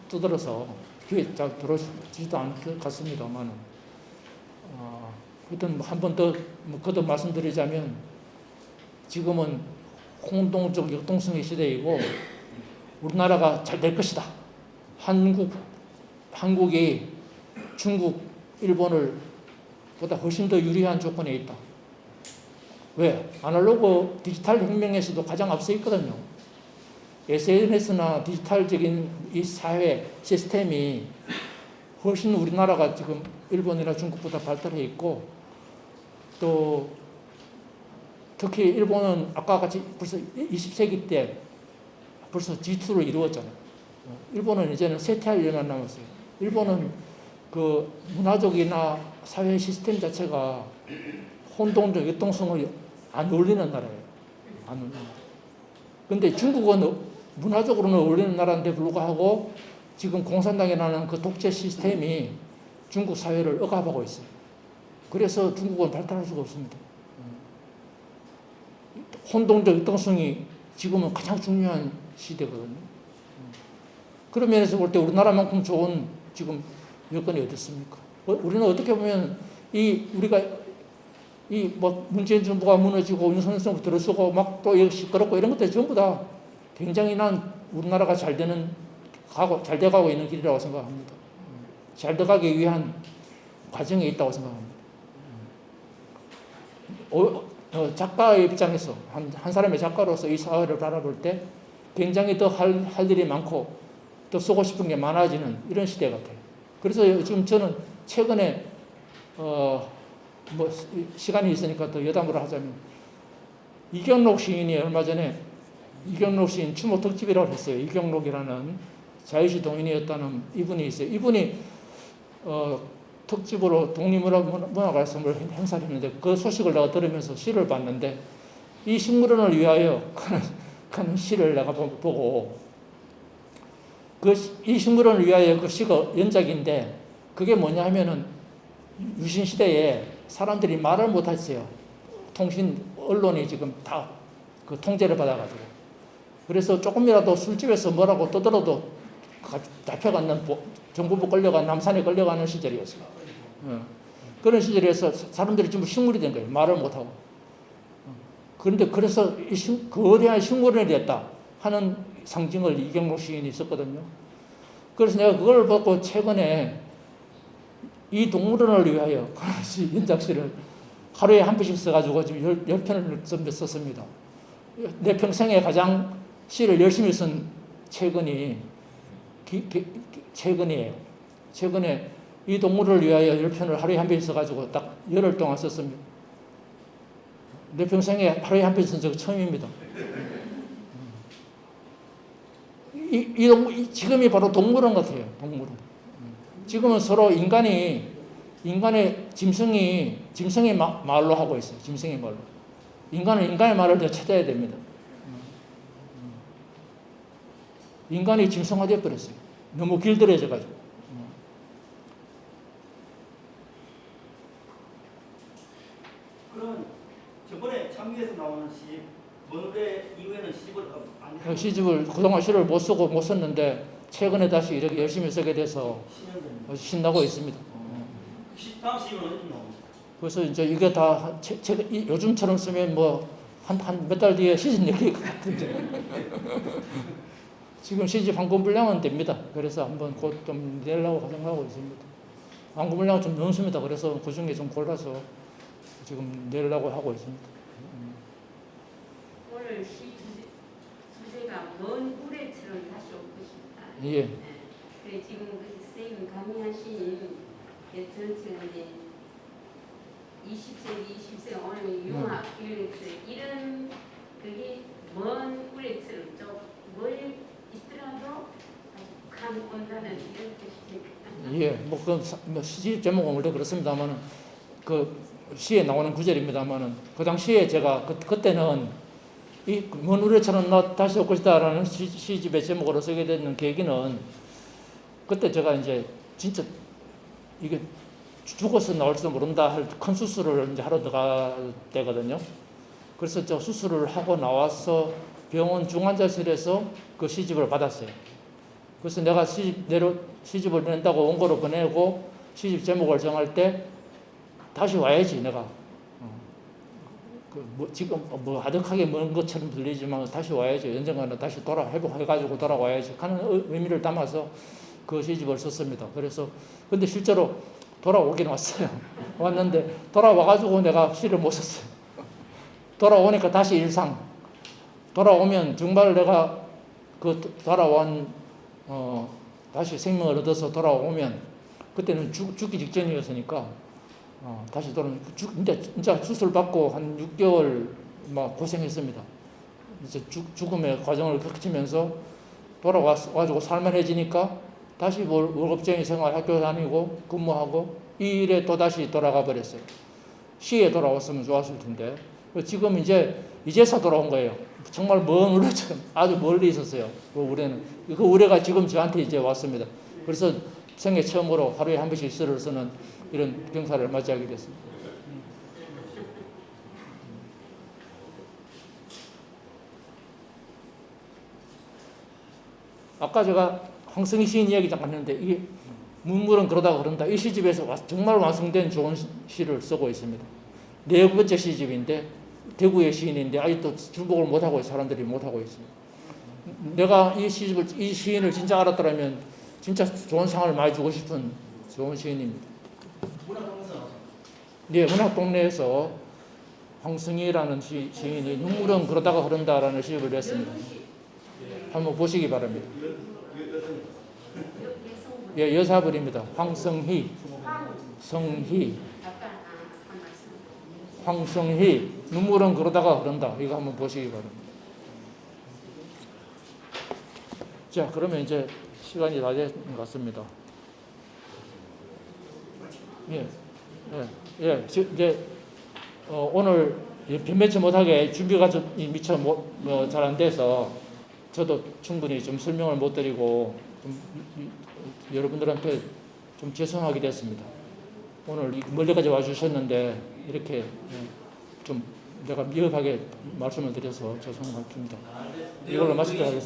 S5: 떠들어서 귀에 잘 들어오지도 않을 것 같습니다만은 하여튼 한 번 더 거듭 말씀드리자면 지금은 공동적 역동성의 시대이고 우리나라가 잘 될 것이다. 한국이 중국, 일본을 보다 훨씬 더 유리한 조건에 있다. 왜? 아날로그 디지털 혁명에서도 가장 앞서 있거든요. SNS나 디지털적인 이 사회 시스템이 훨씬 우리나라가 지금 일본이나 중국보다 발달해 있고 또 특히 일본은 아까 같이 벌써 20세기 때 벌써 G2를 이루었잖아요. 일본은 이제는 쇠퇴할 일만 남았어요. 일본은 그 문화적이나 사회 시스템 자체가 혼동적 역동성을 안 올리는 나라예요. 안 올리는. 근데 중국은 문화적으로는 어울리는 나라인데 불구하고 지금 공산당이라는 그 독재 시스템이 중국 사회를 억압하고 있어요. 그래서 중국은 발달할 수가 없습니다. 혼동적 역동성이 지금은 가장 중요한 시대거든요. 그런 면에서 볼 때 우리나라만큼 좋은 지금 여건이 어디 있습니까? 우리는 어떻게 보면 우리가 문재인 정부가 무너지고 윤석열 정부 들어서고 막 또 시끄럽고 이런 것들 전부 다 굉장히 난 우리나라가 잘 돼가고 있는 길이라고 생각합니다. 잘 돼가기 위한 과정에 있다고 생각합니다. 작가의 입장에서 한 사람의 작가로서 이 사회를 바라볼 때 굉장히 더 할 일이 많고 더 쓰고 싶은 게 많아지는 이런 시대 같아요. 그래서 지금 저는 최근에 시간이 있으니까 더 여담으로 하자면 이경록 시인이 얼마 전에 이경록 시인 추모 특집이라고 했어요. 이경록이라는 자유시 동인이었다는 이분이 있어요. 이분이 특집으로 독립문화가에서 행사를 했는데 그 소식을 내가 들으면서 시를 봤는데 이 식물원을 위하여 하는 시를 내가 보고 이 식물원을 위하여 그 시가 연작인데 그게 뭐냐 하면은 유신 시대에 사람들이 말을 못 했어요. 언론이 지금 다 그 통제를 받아가지고. 그래서 조금이라도 술집에서 뭐라고 떠들어도 잡혀가는 정부부 끌려가 남산에 끌려가는 시절이었어요. 그런 시절에서 사람들이 전부 식물이 된 거예요. 말을 못하고. 그런데 그래서 거대한 식물원이 됐다 하는 상징을 이경록 시인이 있었거든요. 그래서 내가 그걸 보고 최근에 이 동물원을 위하여 연작시를 하루에 한 편씩 써가지고 지금 10편을 썼습니다. 내 평생에 가장 시를 열심히 쓴 최근이에요. 최근에 이 동물을 위하여 10편을 하루에 한 편씩 써가지고 딱 열흘 동안 썼습니다. 내 평생에 하루에 한 편 쓴 적 처음입니다. 지금이 바로 동물원 같아요. 동물원. 지금은 서로 인간의 짐승이 말로 하고 있어요. 짐승의 말로. 인간은 인간의 말을 더 찾아야 됩니다. 인간이 짐승화되어 버렸어요. 너무 길들여져가지고.
S2: 그럼 저번에 참미에서 나오는 시집 번외 이후에는 시집을 안 해요?
S5: 시집을 그동안 시를 못 썼는데 최근에 다시 이렇게 열심히 쓰게 돼서
S2: 10년 됐는데.
S5: 신나고 있습니다.
S2: 다음 시집은 언제 나옵니까?
S5: 그래서 이제 이게 다 요즘처럼 쓰면 한 몇 달 뒤에 시집 내릴 것 같은데 지금 시집 한권 분량은 됩니다. 그래서 한번 곧 좀 내려고 생각하고 있습니다. 한권 분량은 좀 넘습니다. 그래서 그 중에 좀 골라서 지금 내려고 하고 있습니다.
S4: 오늘 시 주제가 먼 우레처럼 다시 오고 싶다.
S5: 예.
S4: 그래 지금 그 선생님 강의하신 전체가 이제 20세기, 20세기 오늘 융합, 이런 그게 먼 우레처럼 뭘 있더라도 감 온다는 이런 뜻이니까.
S5: 예. 그 시집 제목은 원래 그렇습니다만은 그 시에 나오는 구절입니다만은 그 당시에 제가 그때는 이 먼 우레처럼 나 다시 올 것이다라는 시집의 제목으로 쓰게 되는 계기는 그때 제가 이제 진짜 이게 죽어서 나올지도 모른다 할 큰 수술을 이제 하러 들어가 되거든요. 그래서 저 수술을 하고 나와서 병원 중환자실에서 그 시집을 받았어요. 그래서 내가 시집을 낸다고 원고로 보내고 시집 제목을 정할 때 다시 와야지 내가. 지금 뭐 아득하게 먼 것처럼 들리지만 다시 와야지. 언젠가는 다시 회복해가지고 돌아와야지 하는 의미를 담아서 그 시집을 썼습니다. 그래서 근데 실제로 돌아오긴 왔어요. 왔는데 돌아와가지고 내가 시를 못 썼어요. 돌아오니까 다시 일상. 돌아오면 정말 내가 그 돌아온 다시 생명을 얻어서 돌아오면 그때는 죽기 직전이었으니까 다시 돌아오면 진짜 수술 받고 한 6개월 막 고생했습니다. 이제 죽음의 과정을 거치면서 돌아와가지고 살만해지니까 다시 월급쟁이 생활 학교 다니고 근무하고 이 일에 또 다시 돌아가 버렸어요. 시에 돌아왔으면 좋았을 텐데 지금 이제서 돌아온 거예요. 정말 먼 우려처럼 아주 멀리 있었어요. 그 우려가 지금 저한테 이제 왔습니다. 그래서 생애 처음으로 하루에 한 번씩 시를 쓰는 이런 경사를 맞이하게 됐습니다. 아까 제가 황승희 시인 이야기 잠깐 했는데 이게 문물은 그러다 그런다. 이 시집에서 정말 완성된 좋은 시를 쓰고 있습니다. 네 번째 시집인데 대구의 시인인데 아직도 중복을 못하고 사람들이 못하고 있습니다. 내가 이 시인을 진짜 알았더라면 진짜 좋은 상을 많이 주고 싶은 좋은 시인입니다. 네, 문학 동네에서 황승희라는 시인이 눈물은 그러다가 흐른다라는 시집을 냈습니다. 한번 보시기 바랍니다. 예, 여사불입니다. 황성희, 성희, 황성희, 눈물은 그러다가 흐른다. 이거 한번 보시기 바랍니다. 자, 그러면 이제 시간이 다 된 것 같습니다. 이제 오늘 변변치 못하게 준비가 미처 잘 안 돼서 저도 충분히 좀 설명을 못 드리고 여러분들한테 좀 죄송하게 됐습니다. 오늘 멀리까지 와주셨는데 이렇게 좀 내가 미흡하게 말씀을 드려서 죄송합니다. 이걸로 마치도록 하겠습니다.